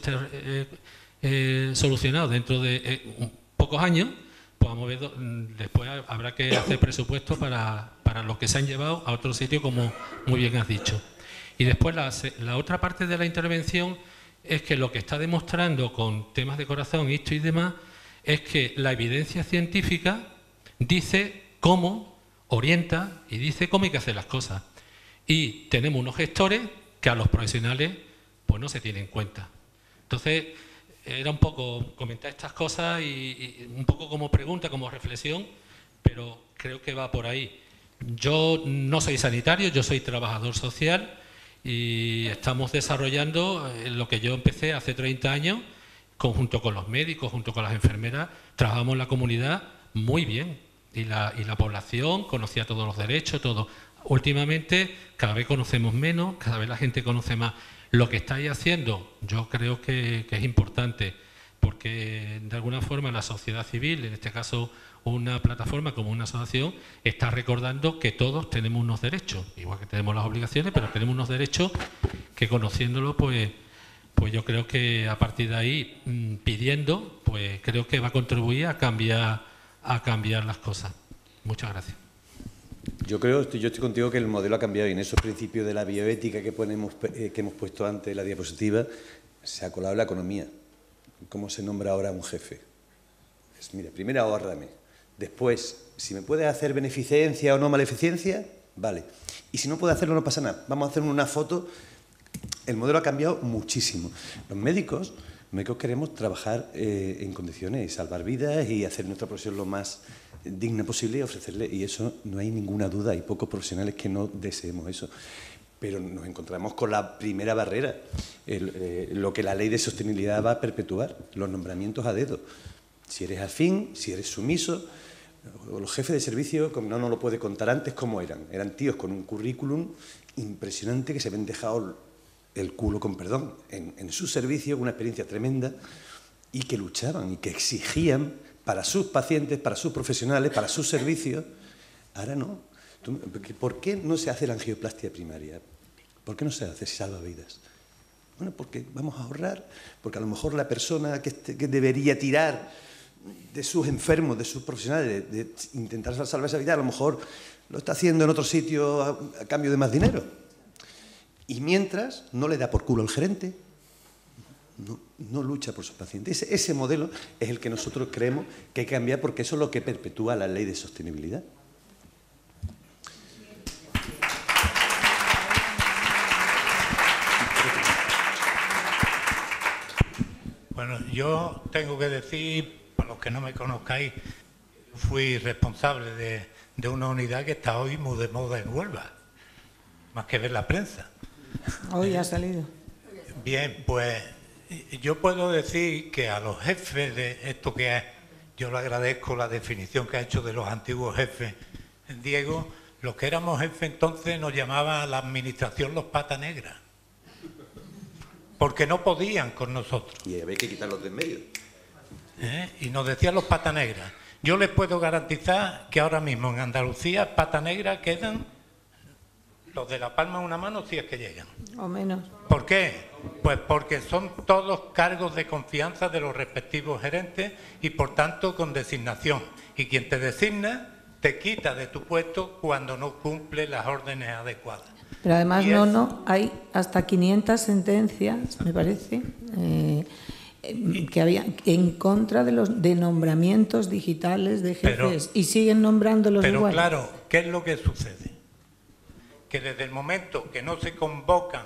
esté solucionado dentro de pocos años, pues vamos a ver, después habrá que hacer presupuestos para los que se han llevado a otro sitio, como muy bien has dicho. Y después la otra parte de la intervención es que lo que está demostrando con temas de corazón, esto y demás, es que la evidencia científica dice cómo orienta y dice cómo hay que hacer las cosas. Y tenemos unos gestores que a los profesionales pues no se tienen en cuenta. Entonces, era un poco comentar estas cosas y un poco como pregunta, como reflexión, pero creo que va por ahí. Yo no soy sanitario, yo soy trabajador social y estamos desarrollando lo que yo empecé hace 30 años, junto con los médicos, junto con las enfermeras, trabajamos en la comunidad muy bien y la población conocía todos los derechos, todo. Últimamente cada vez conocemos menos, cada vez la gente conoce más. Lo que estáis haciendo yo creo que es importante, porque de alguna forma la sociedad civil, en este caso una plataforma como una asociación, está recordando que todos tenemos unos derechos, igual que tenemos las obligaciones, pero tenemos unos derechos que conociéndolo pues yo creo que a partir de ahí, pidiendo, pues creo que va a contribuir a cambiar las cosas. Muchas gracias. Yo estoy contigo que el modelo ha cambiado y en esos principios de la bioética que hemos puesto antes en la diapositiva se ha colado la economía. ¿Cómo se nombra ahora un jefe? Pues mira, primero ahórrame. Después, si me puedes hacer beneficencia o no maleficencia, vale. Y si no puedo hacerlo, no pasa nada. Vamos a hacer una foto. El modelo ha cambiado muchísimo. Los médicos queremos trabajar en condiciones y salvar vidas y hacer nuestra profesión lo más digna posible y ofrecerle, y eso no hay ninguna duda, hay pocos profesionales que no deseemos eso. Pero nos encontramos con la primera barrera, lo que la ley de sostenibilidad va a perpetuar, los nombramientos a dedo. Si eres afín, si eres sumiso. Los jefes de servicio, como no nos lo puede contar antes, ¿cómo eran? Eran tíos con un currículum impresionante que se habían dejado el culo, con perdón, en su servicio, una experiencia tremenda, y que luchaban y que exigían para sus pacientes, para sus profesionales, para sus servicios. Ahora no. ¿Por qué no se hace la angioplastia primaria? ¿Por qué no se hace si salva vidas? Bueno, porque vamos a ahorrar, porque a lo mejor la persona que debería tirar de sus enfermos, de sus profesionales, de intentar salvar esa vida, a lo mejor lo está haciendo en otro sitio a cambio de más dinero. Y mientras no le da por culo al gerente, no lucha por sus pacientes. Ese modelo es el que nosotros creemos que hay que cambiar, porque eso es lo que perpetúa la ley de sostenibilidad. Bueno, yo tengo que decir, para los que no me conozcáis, fui responsable de una unidad que está hoy muy de moda en Huelva, más que ver la prensa. Hoy ha salido. Bien, pues yo puedo decir que a los jefes de esto que es, yo le agradezco la definición que ha hecho de los antiguos jefes, Diego, los que éramos jefes entonces nos llamaban a la administración los pata negras, porque no podían con nosotros. Y había que quitarlos de en medio. Y nos decían los pata negras. Yo les puedo garantizar que ahora mismo en Andalucía pata negra quedan los de la palma de una mano, si es que llegan. O menos. ¿Por qué? Pues porque son todos cargos de confianza de los respectivos gerentes y por tanto con designación. Y quien te designa te quita de tu puesto cuando no cumple las órdenes adecuadas. Pero además hay hasta 500 sentencias, me parece, que había en contra de nombramientos digitales de jefes, y siguen nombrándolos igual. Pero claro, ¿qué es lo que sucede? Que desde el momento que no se convocan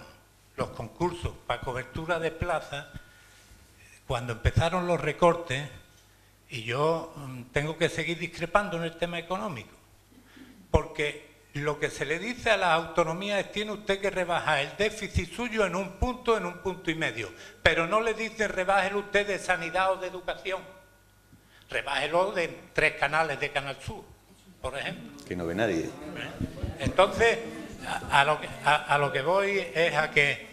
los concursos para cobertura de plaza, cuando empezaron los recortes, y yo tengo que seguir discrepando en el tema económico, porque lo que se le dice a las autonomías es: tiene usted que rebajar el déficit suyo en un punto y medio, pero no le dice rebájelo usted de sanidad o de educación, rebájelo de 3 canales de Canal Sur, por ejemplo. Que no ve nadie. Entonces, a lo que voy es a que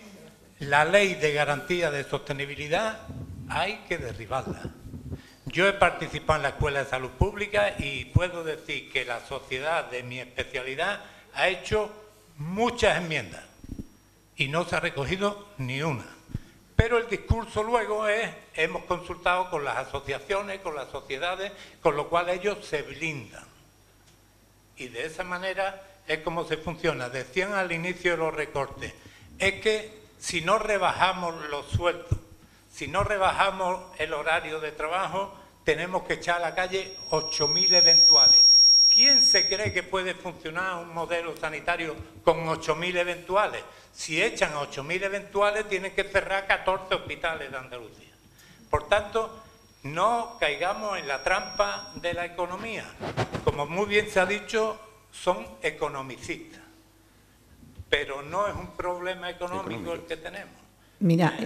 la ley de garantía de sostenibilidad hay que derribarla. Yo he participado en la Escuela de Salud Pública y puedo decir que la sociedad de mi especialidad ha hecho muchas enmiendas y no se ha recogido ni una. Pero el discurso luego es: hemos consultado con las asociaciones, con las sociedades, con lo cual ellos se blindan. Y de esa manera es como se funciona. Decían al inicio de los recortes, es que si no rebajamos los sueldos, si no rebajamos el horario de trabajo, tenemos que echar a la calle 8.000 eventuales. ¿Quién se cree que puede funcionar un modelo sanitario con 8.000 eventuales? Si echan a 8.000 eventuales, tienen que cerrar 14 hospitales de Andalucía. Por tanto, no caigamos en la trampa de la economía. Como muy bien se ha dicho, son economicistas. Pero no es un problema económico el que tenemos. Mira,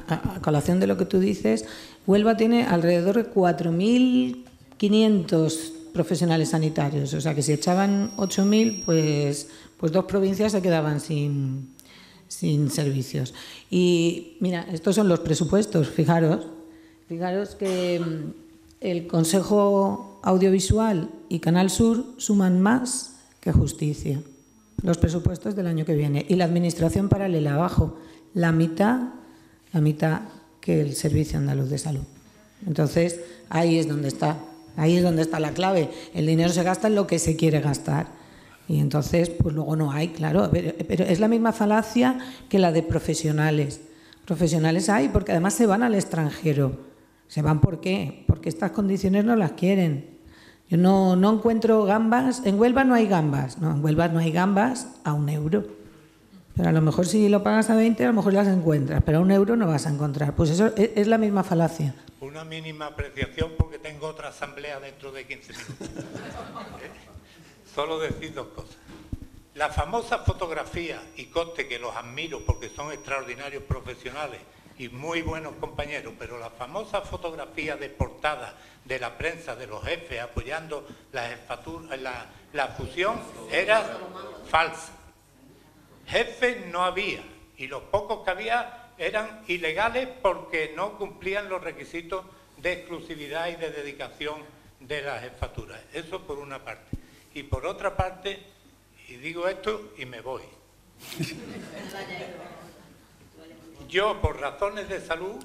a colación de lo que tú dices, Huelva tiene alrededor de 4.500 profesionales sanitarios. O sea que si echaban 8.000, pues 2 provincias se quedaban sin servicios. Y mira, estos son los presupuestos, fijaros que el Consejo Audiovisual y Canal Sur suman más que Justicia, los presupuestos del año que viene. Y la Administración Paralela abajo, la mitad que el Servicio Andaluz de Salud. Entonces, ahí es donde está la clave. El dinero se gasta en lo que se quiere gastar. Y entonces, pues luego no hay, claro. Pero es la misma falacia que la de profesionales. Profesionales hay, porque además se van al extranjero. ¿Se van por qué? Porque estas condiciones no las quieren. Yo no encuentro gambas. En Huelva no hay gambas. No, en Huelva no hay gambas a €1. Pero a lo mejor si lo pagas a 20, a lo mejor las encuentras. Pero a €1 no vas a encontrar. Pues eso es la misma falacia. Una mínima apreciación, porque tengo otra asamblea dentro de 15 minutos. Solo decir dos cosas. La famosa fotografía, y conste que los admiro porque son extraordinarios profesionales y muy buenos compañeros, pero la famosa fotografía de portada de la prensa de los jefes apoyando la fusión era falsa. Jefes no había, y los pocos que había eran ilegales porque no cumplían los requisitos de exclusividad y de dedicación de las jefaturas. Eso por una parte. Y por otra parte, y digo esto y me voy. Yo, por razones de salud,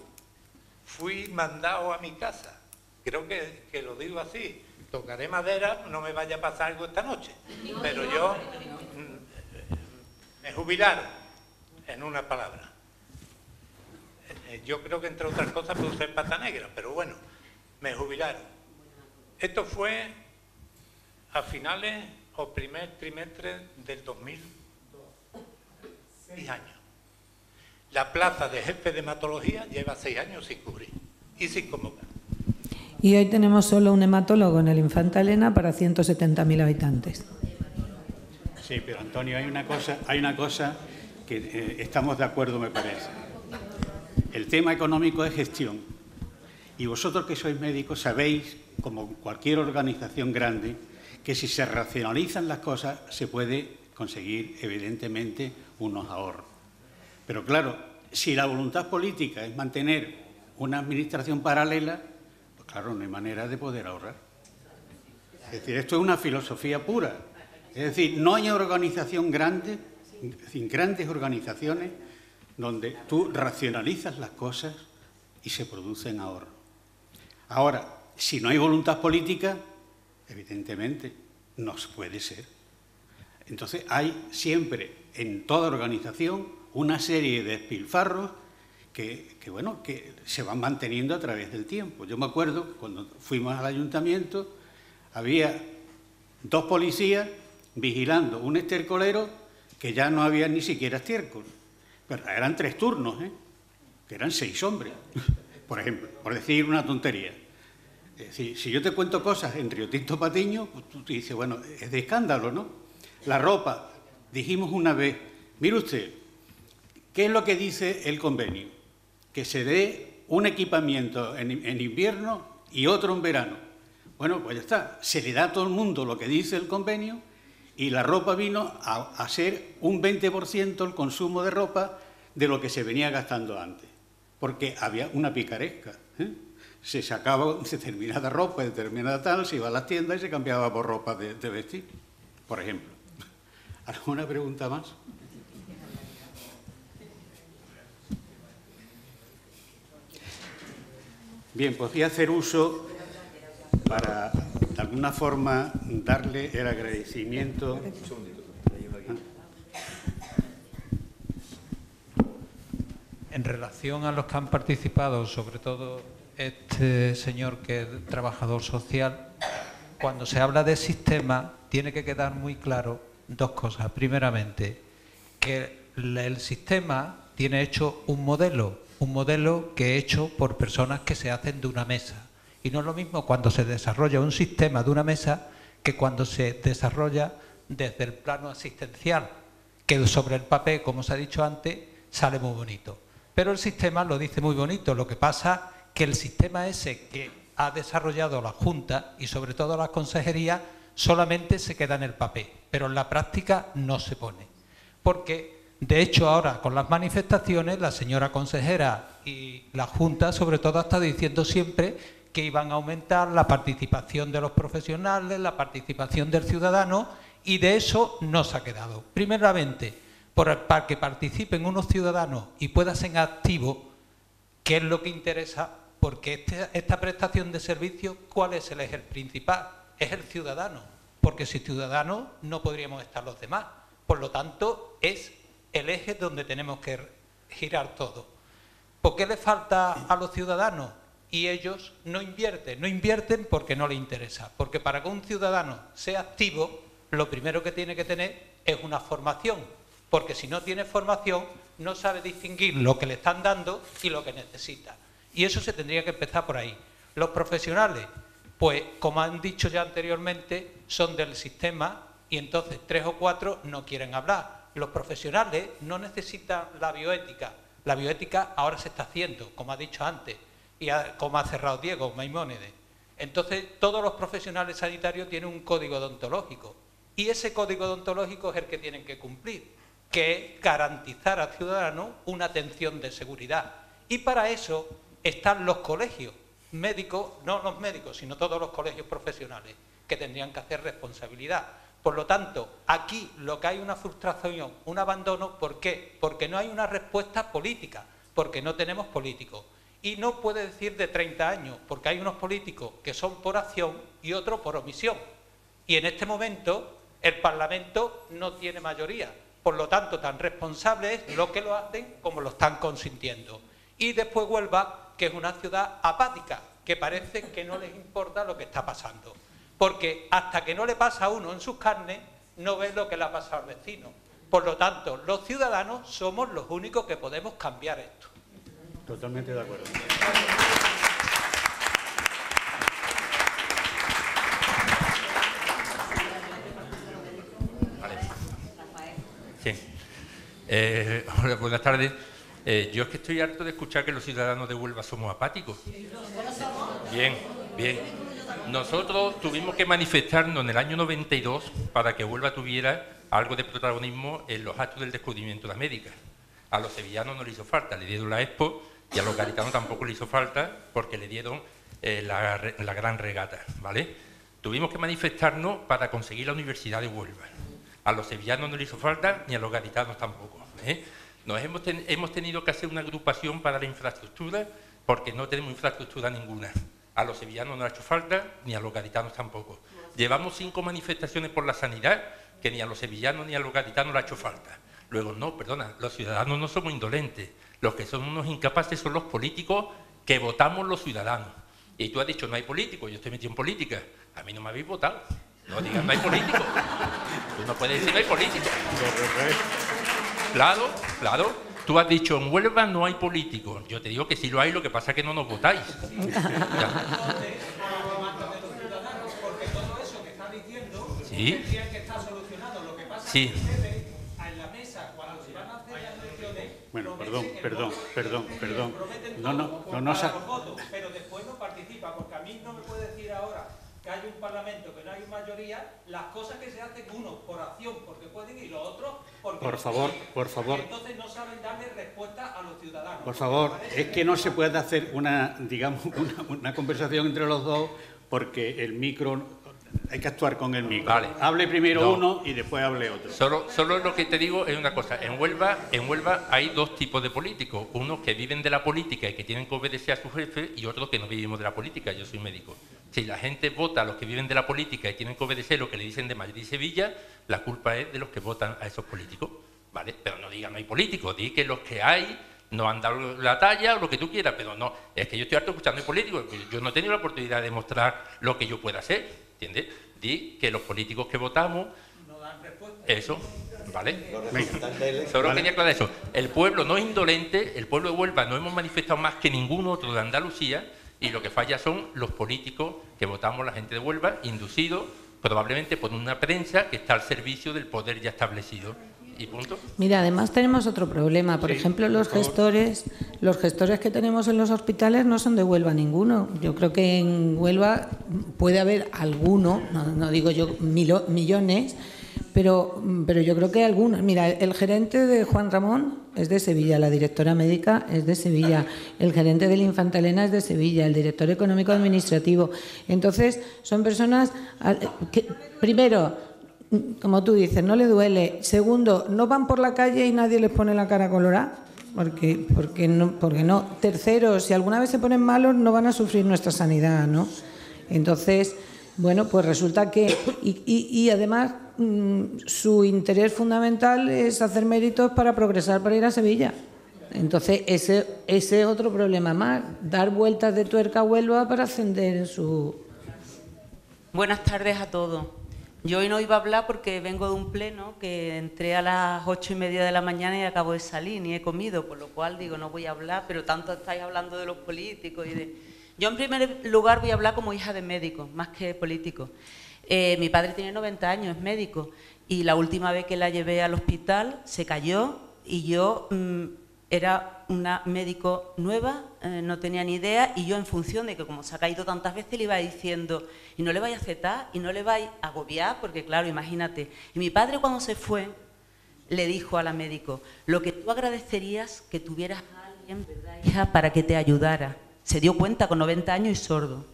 fui mandado a mi casa. Creo que lo digo así. Tocaré madera, no me vaya a pasar algo esta noche. Pero yo me jubilaron, en una palabra. Yo creo que, entre otras cosas, puedo ser pata negra, pero bueno, me jubilaron. Esto fue a finales o primer trimestre del 2002. 6 años. La plaza de jefe de hematología lleva 6 años sin cubrir y sin convocar. Y hoy tenemos solo un hematólogo en el Infanta Elena para 170.000 habitantes. Sí, pero Antonio, hay una cosa que estamos de acuerdo, me parece. El tema económico es gestión. Y vosotros que sois médicos sabéis, como cualquier organización grande, que si se racionalizan las cosas se puede conseguir, evidentemente, unos ahorros. Pero claro, si la voluntad política es mantener una administración paralela, pues claro, no hay manera de poder ahorrar. Es decir, esto es una filosofía pura. Es decir, no hay organización grande, sin grandes organizaciones, donde tú racionalizas las cosas y se producen ahorros. Ahora, si no hay voluntad política, evidentemente, no puede ser. Entonces, hay siempre, en toda organización, una serie de despilfarros que se van manteniendo a través del tiempo. Yo me acuerdo que cuando fuimos al ayuntamiento, había 2 policías vigilando un estercolero que ya no había ni siquiera estiércol. Pero eran 3 turnos, que eran 6 hombres, por ejemplo, por decir una tontería. Si yo te cuento cosas en Río Tinto Patiño, pues tú te dices, bueno, es de escándalo, ¿no? La ropa, dijimos una vez, mire usted, ¿qué es lo que dice el convenio? Que se dé un equipamiento en invierno y otro en verano. Bueno, pues ya está, se le da a todo el mundo lo que dice el convenio y la ropa vino a ser un 20% el consumo de ropa de lo que se venía gastando antes, porque había una picaresca, Se sacaba determinada ropa, determinada tal, se iba a las tiendas y se cambiaba por ropa de vestir, por ejemplo. ¿Alguna pregunta más? Bien, pues voy a hacer uso para, de alguna forma, darle el agradecimiento. En relación a los que han participado, sobre todo este señor que es trabajador social, cuando se habla de sistema tiene que quedar muy claro 2 cosas. Primeramente, que el sistema tiene hecho un modelo que es hecho por personas que se hacen de una mesa. Y no es lo mismo cuando se desarrolla un sistema de una mesa que cuando se desarrolla desde el plano asistencial, que sobre el papel, como se ha dicho antes, sale muy bonito. Pero el sistema lo dice muy bonito, lo que pasa que el sistema ese que ha desarrollado la Junta y sobre todo la Consejería solamente se queda en el papel, pero en la práctica no se pone. Porque, de hecho, ahora con las manifestaciones, la señora consejera y la Junta sobre todo ha estado diciendo siempre que iban a aumentar la participación de los profesionales, la participación del ciudadano, y de eso no se ha quedado. Primeramente, para que participen unos ciudadanos y puedan ser activos, que es lo que interesa, porque esta prestación de servicio, ¿cuál es el eje principal? Es el ciudadano, porque sin ciudadanos no podríamos estar los demás. Por lo tanto, es el eje donde tenemos que girar todo. ¿Por qué le falta a los ciudadanos? Y ellos no invierten porque no les interesa. Porque para que un ciudadano sea activo, lo primero que tiene que tener es una formación. Porque si no tiene formación, no sabe distinguir lo que le están dando y lo que necesita. Y eso se tendría que empezar por ahí. Los profesionales, pues como han dicho ya anteriormente, son del sistema y entonces 3 o 4 no quieren hablar. Los profesionales no necesitan la bioética. La bioética ahora se está haciendo, como ha dicho antes, y como ha cerrado Diego Maimónides. Entonces, todos los profesionales sanitarios tienen un código deontológico y ese código deontológico es el que tienen que cumplir, que es garantizar al ciudadano una atención de seguridad. Y para eso están los colegios médicos, no los médicos, sino todos los colegios profesionales, que tendrían que hacer responsabilidad. Por lo tanto, aquí lo que hay una frustración, un abandono, ¿por qué? Porque no hay una respuesta política, porque no tenemos políticos. Y no puede decir de 30 años, porque hay unos políticos que son por acción y otros por omisión. Y en este momento el Parlamento no tiene mayoría. Por lo tanto, tan responsable es lo que lo hacen como lo están consintiendo. Y después Huelva, que es una ciudad apática, que parece que no les importa lo que está pasando. Porque hasta que no le pasa a uno en sus carnes, no ve lo que le ha pasado al vecino. Por lo tanto, los ciudadanos somos los únicos que podemos cambiar esto. Totalmente de acuerdo. Vale. Sí. Hola, buenas tardes. Yo es que estoy harto de escuchar que los ciudadanos de Huelva somos apáticos. Bien, bien. Nosotros tuvimos que manifestarnos en el año 92 para que Huelva tuviera algo de protagonismo en los actos del descubrimiento de América. A los sevillanos no le hizo falta, le dieron la Expo, y a los gaditanos tampoco le hizo falta porque le dieron la gran regata, ¿vale? Tuvimos que manifestarnos para conseguir la Universidad de Huelva. A los sevillanos no le hizo falta, ni a los gaditanos tampoco, ¿eh? Hemos tenido que hacer una agrupación para la infraestructura porque no tenemos infraestructura ninguna. A los sevillanos no le ha hecho falta, ni a los gaditanos tampoco. Llevamos 5 manifestaciones por la sanidad que ni a los sevillanos ni a los gaditanos le ha hecho falta. Luego, no, perdona, los ciudadanos no somos indolentes. Los que son unos incapaces son los políticos que votamos los ciudadanos. Y tú has dicho, no hay políticos, yo estoy metido en política. A mí no me habéis votado. No digas, no hay políticos. Tú no puedes decir, no hay políticos. Claro, claro. Tú has dicho, en Huelva no hay políticos. Yo te digo que sí lo hay, lo que pasa es que no nos votáis. Sí. Sí. Bueno, perdón. No, pero después no participa, porque a mí no me puede decir ahora que hay un parlamento, que no hay mayoría, las cosas que se hacen unos por acción, porque pueden, y los otros porque... Por favor. Entonces no saben darle respuesta a los ciudadanos. Por favor, es que no se puede hacer una conversación entre los dos porque el micro... Hay que actuar con el micro. Vale. Hable primero uno y después hable otro. Solo lo que te digo es una cosa. En Huelva hay 2 tipos de políticos. Unos que viven de la política y que tienen que obedecer a su jefe y otros que no vivimos de la política. Yo soy médico. Si la gente vota a los que viven de la política y tienen que obedecer lo que le dicen de Madrid y Sevilla, la culpa es de los que votan a esos políticos. ¿Vale? Pero no digan no hay políticos. Di que los que hay no han dado la talla o lo que tú quieras. Pero no, es que yo estoy harto escuchando políticos. Yo no he tenido la oportunidad de demostrar lo que yo pueda hacer. ¿Entiendes? Di que los políticos que votamos... No dan respuesta. Eso, ¿vale? Solo quería aclarar eso. El pueblo no es indolente, el pueblo de Huelva no hemos manifestado más que ningún otro de Andalucía y lo que falla son los políticos que votamos la gente de Huelva, inducidos probablemente por una prensa que está al servicio del poder ya establecido. ¿Y punto? Mira, además tenemos otro problema. Por ejemplo, los gestores que tenemos en los hospitales no son de Huelva ninguno. Yo creo que en Huelva puede haber alguno, no digo yo millones, pero yo creo que algunos. Mira, el gerente de Juan Ramón es de Sevilla, la directora médica es de Sevilla, el gerente del Infanta Elena es de Sevilla, el director económico administrativo. Entonces, son personas que, primero, como tú dices, no le duele. Segundo, no van por la calle y nadie les pone la cara colorada, porque no. Tercero, si alguna vez se ponen malos, no van a sufrir nuestra sanidad, ¿no? Entonces, bueno, pues resulta que... Y además, su interés fundamental es hacer méritos para progresar, para ir a Sevilla. Entonces, ese otro problema más, dar vueltas de tuerca a Huelva para ascender en su... Buenas tardes a todos. Yo hoy no iba a hablar porque vengo de un pleno que entré a las 8:30 de la mañana y acabo de salir, ni he comido, por lo cual digo, no voy a hablar, pero tanto estáis hablando de los políticos y de... Yo en primer lugar voy a hablar como hija de médico, más que político. Mi padre tiene 90 años, es médico, y la última vez que la llevé al hospital se cayó y yo era una médico nueva, no tenía ni idea, y yo en función de que como se ha caído tantas veces le iba diciendo, y no le vais a aceptar, y no le vais a agobiar, porque claro, imagínate. Y mi padre cuando se fue le dijo a la médico, lo que tú agradecerías que tuvieras a alguien, ¿verdad, hija?, para que te ayudara. Se dio cuenta con 90 años y sordo.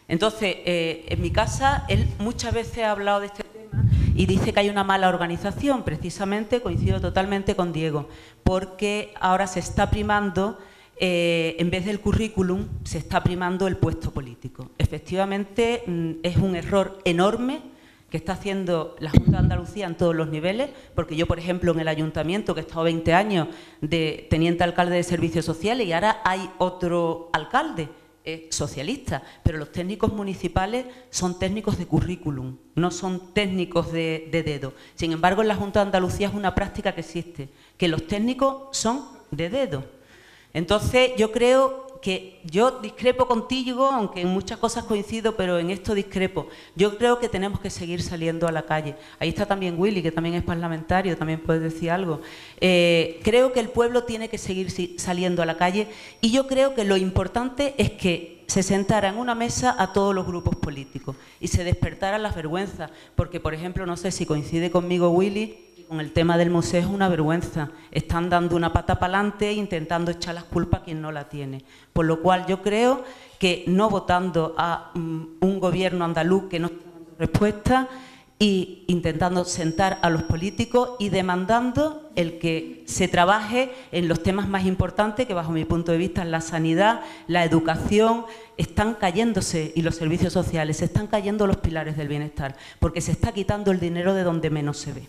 Entonces, en mi casa, él muchas veces ha hablado de este tema y dice que hay una mala organización. Precisamente coincido totalmente con Diego, porque ahora se está primando, en vez del currículum, se está primando el puesto político. Efectivamente, es un error enorme que está haciendo la Junta de Andalucía en todos los niveles, porque yo, por ejemplo, en el Ayuntamiento, que he estado 20 años de teniente alcalde de Servicios Sociales, y ahora hay otro alcalde socialista, pero los técnicos municipales son técnicos de currículum, no son técnicos de dedo. Sin embargo, en la Junta de Andalucía es una práctica que existe, que los técnicos son de dedo. Entonces, yo creo que yo discrepo contigo, aunque en muchas cosas coincido, pero en esto discrepo. Yo creo que tenemos que seguir saliendo a la calle. Ahí está también Willy, que también es parlamentario, también puede decir algo. Creo que el pueblo tiene que seguir saliendo a la calle y yo creo que lo importante es que se sentara en una mesa a todos los grupos políticos y se despertaran las vergüenzas, porque, por ejemplo, no sé si coincide conmigo Willy, con el tema del museo es una vergüenza. Están dando una pata para adelante intentando echar las culpas a quien no la tiene. Por lo cual yo creo que no votando a un gobierno andaluz que no está dando respuesta e intentando sentar a los políticos y demandando el que se trabaje en los temas más importantes, que bajo mi punto de vista es la sanidad, la educación. Están cayéndose, y los servicios sociales, se están cayendo los pilares del bienestar, porque se está quitando el dinero de donde menos se ve.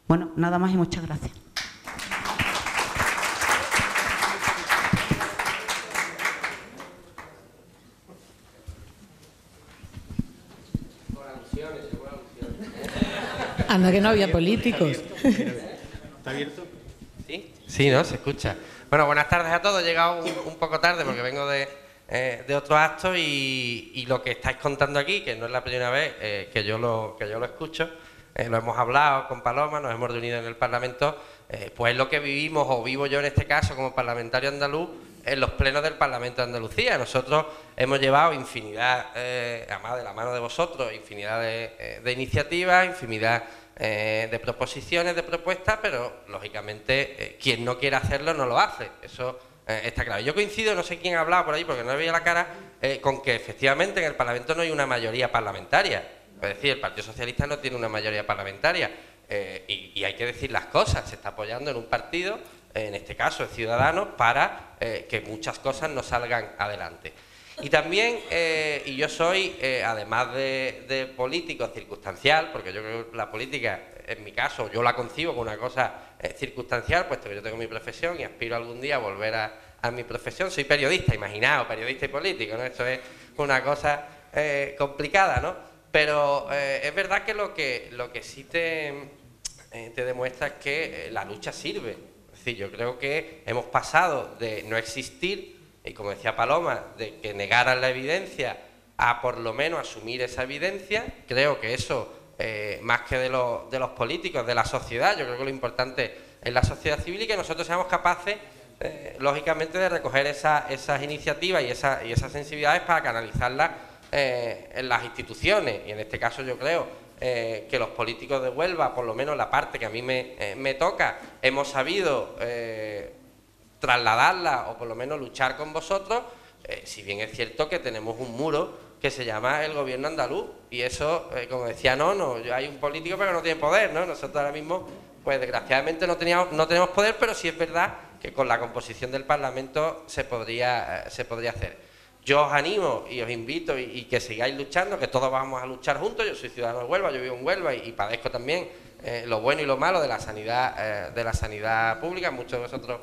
Bueno, nada más y muchas gracias. Anda, que no había políticos. ¿Está abierto? Sí, sí, ¿no? Se escucha. Bueno, buenas tardes a todos. He llegado un poco tarde porque vengo de otro acto y lo que estáis contando aquí, que no es la primera vez que yo lo escucho, lo hemos hablado con Paloma, nos hemos reunido en el Parlamento, pues es lo que vivimos, o vivo yo en este caso como parlamentario andaluz, en los plenos del Parlamento de Andalucía. Nosotros hemos llevado infinidad, además de la mano de vosotros, infinidad de iniciativas, infinidad de proposiciones, de propuestas, pero lógicamente quien no quiere hacerlo no lo hace, eso está claro. Yo coincido, no sé quién ha hablado por ahí porque no le veía la cara, con que efectivamente en el Parlamento no hay una mayoría parlamentaria. Es decir, el Partido Socialista no tiene una mayoría parlamentaria y hay que decir las cosas. Se está apoyando en un partido, en este caso el Ciudadanos, para que muchas cosas no salgan adelante. Y también, y yo soy, además de político circunstancial, porque yo creo que la política, en mi caso, yo la concibo como una cosa circunstancial, puesto que yo tengo mi profesión y aspiro algún día a volver a mi profesión. Soy periodista, imaginaos, periodista y político, ¿no? Esto es una cosa complicada, ¿no? Pero es verdad que lo que sí te demuestra es que la lucha sirve. Es decir, yo creo que hemos pasado de no existir, y como decía Paloma, de que negaran la evidencia, a por lo menos asumir esa evidencia. Creo que eso, más que de los políticos, de la sociedad, yo creo que lo importante es la sociedad civil y que nosotros seamos capaces, lógicamente, de recoger esas iniciativas y esas sensibilidades para canalizarlas en las instituciones. Y en este caso yo creo que los políticos de Huelva, por lo menos la parte que a mí me toca, hemos sabido trasladarla o por lo menos luchar con vosotros, si bien es cierto que tenemos un muro que se llama el gobierno andaluz y eso, como decía no, hay un político pero no tiene poder, ¿no? Nosotros ahora mismo, pues desgraciadamente no tenemos poder, pero sí es verdad que con la composición del Parlamento se podría hacer. Yo os animo y os invito y que sigáis luchando, que todos vamos a luchar juntos. Yo soy ciudadano de Huelva, yo vivo en Huelva y padezco también lo bueno y lo malo de la sanidad pública. Muchos de vosotros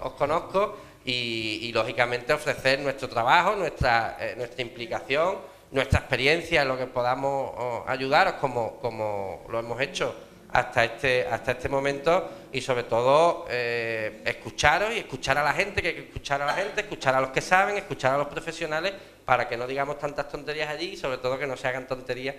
os conozco y lógicamente ofrecer nuestro trabajo, nuestra implicación, nuestra experiencia en lo que podamos ayudaros como lo hemos hecho hasta este momento y sobre todo escuchar escucharos y escuchar a la gente, que hay que escuchar a la gente, escuchar a los que saben, escuchar a los profesionales, para que no digamos tantas tonterías allí y sobre todo que no se hagan tonterías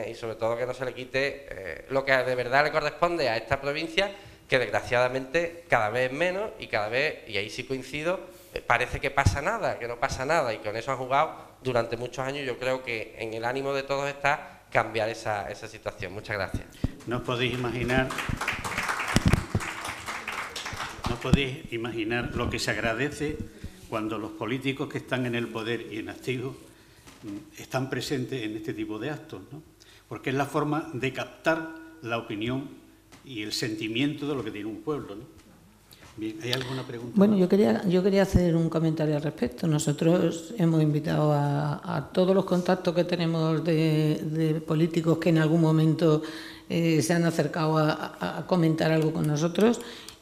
y sobre todo que no se le quite lo que de verdad le corresponde a esta provincia, que desgraciadamente cada vez menos y cada vez, y ahí sí coincido, parece que pasa nada, que no pasa nada, y con eso han jugado durante muchos años. Yo creo que en el ánimo de todos está cambiar esa situación. Muchas gracias. No os podéis imaginar lo que se agradece cuando los políticos que están en el poder y en activo están presentes en este tipo de actos, ¿no? Porque es la forma de captar la opinión y el sentimiento de lo que tiene un pueblo, ¿no? Bien, ¿hay alguna pregunta? Bueno, yo quería hacer un comentario al respecto. Nosotros hemos invitado a todos los contactos que tenemos de políticos que en algún momento se han acercado a comentar algo con nosotros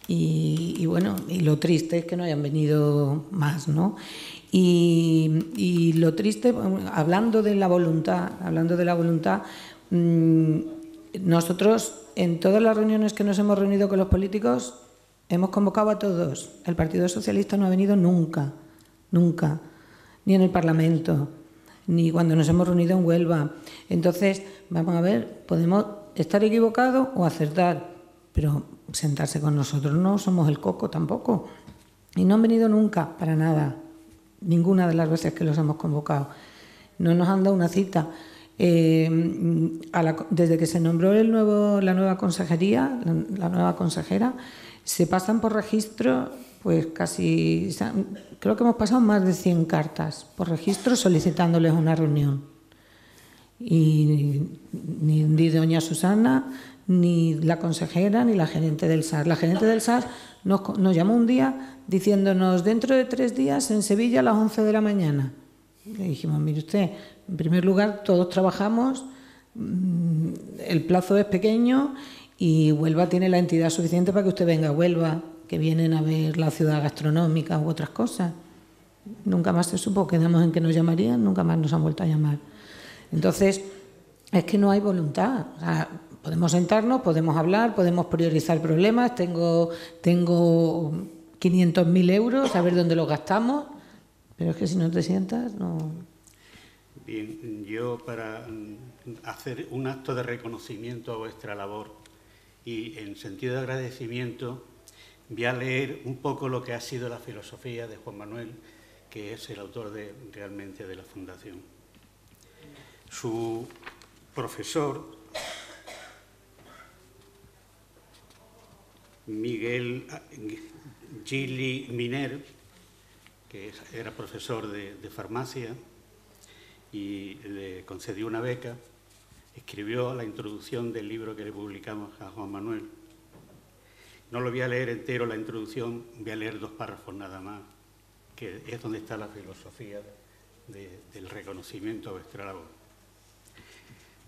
y bueno, y lo triste es que no hayan venido más, ¿no? Y lo triste, hablando de la voluntad, nosotros en todas las reuniones que nos hemos reunido con los políticos hemos convocado a todos. El Partido Socialista no ha venido nunca, nunca, ni en el Parlamento, ni cuando nos hemos reunido en Huelva. Entonces, vamos a ver, podemos estar equivocados o acertar, pero sentarse con nosotros no somos el coco tampoco. Y no han venido nunca, para nada, ninguna de las veces que los hemos convocado. No nos han dado una cita. Desde que se nombró la nueva consejería, la nueva consejera, se pasan por registro, pues casi, creo que hemos pasado más de 100 cartas por registro solicitándoles una reunión. Y ni doña Susana, ni la consejera, ni la gerente del SAR. La gerente del SAR nos llamó un día diciéndonos: dentro de 3 días en Sevilla a las 11 de la mañana. Le dijimos: mire usted, en primer lugar todos trabajamos, el plazo es pequeño y Huelva tiene la entidad suficiente para que usted venga a Huelva, que vienen a ver la ciudad gastronómica u otras cosas. Nunca más se supo, quedamos en que nos llamarían, nunca más nos han vuelto a llamar. Entonces, es que no hay voluntad. O sea, podemos sentarnos, podemos hablar, podemos priorizar problemas. Tengo 500.000 euros, a ver dónde los gastamos, pero es que si no te sientas, no. Bien, yo para hacer un acto de reconocimiento a vuestra labor y en sentido de agradecimiento voy a leer un poco lo que ha sido la filosofía de Juan Manuel, que es el autor realmente de la Fundación. Su profesor, Miguel Gili Miner, que era profesor de farmacia y le concedió una beca, escribió la introducción del libro que le publicamos a Juan Manuel. No lo voy a leer entero la introducción, voy a leer 2 párrafos nada más, que es donde está la filosofía del reconocimiento a vuestra labor.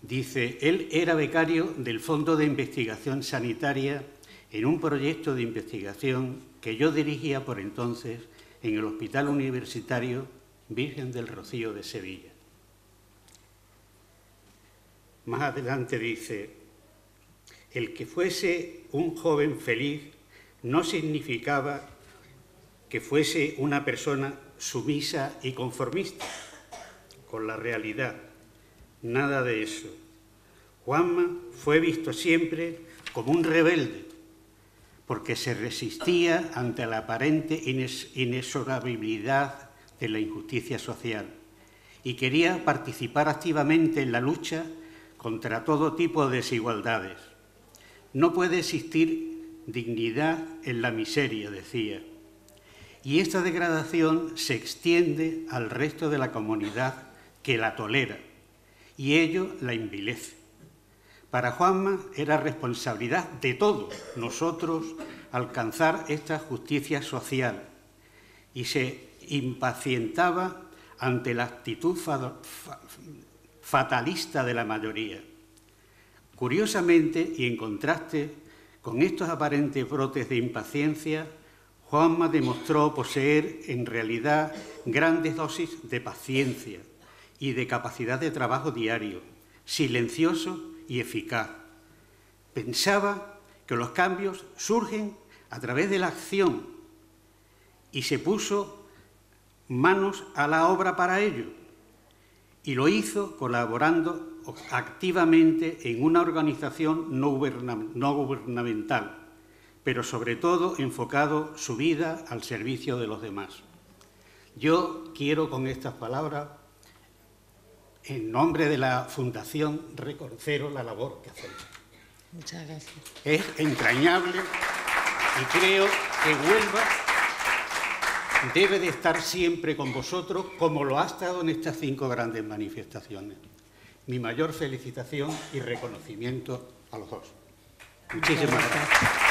Dice: él era becario del Fondo de Investigación Sanitaria en un proyecto de investigación que yo dirigía por entonces en el Hospital Universitario Virgen del Rocío de Sevilla. Más adelante dice: el que fuese un joven feliz no significaba que fuese una persona sumisa y conformista con la realidad. Nada de eso. Juanma fue visto siempre como un rebelde, porque se resistía ante la aparente inexorabilidad de la injusticia social y quería participar activamente en la lucha contra todo tipo de desigualdades. No puede existir dignidad en la miseria, decía, y esta degradación se extiende al resto de la comunidad que la tolera, y ello la envilece. Para Juanma era responsabilidad de todos nosotros alcanzar esta justicia social y se impacientaba ante la actitud fatalista de la mayoría. Curiosamente, y en contraste con estos aparentes brotes de impaciencia, Juanma demostró poseer en realidad grandes dosis de paciencia y de capacidad de trabajo diario, silencioso y eficaz. Pensaba que los cambios surgen a través de la acción y se puso manos a la obra para ello. Y lo hizo colaborando activamente en una organización no gubernamental, pero sobre todo enfocado su vida al servicio de los demás. Yo quiero con estas palabras, en nombre de la Fundación, reconoceros la labor que hacéis. Muchas gracias. Es entrañable y creo que Huelva debe de estar siempre con vosotros como lo ha estado en estas 5 grandes manifestaciones. Mi mayor felicitación y reconocimiento a los dos. Muchísimas gracias.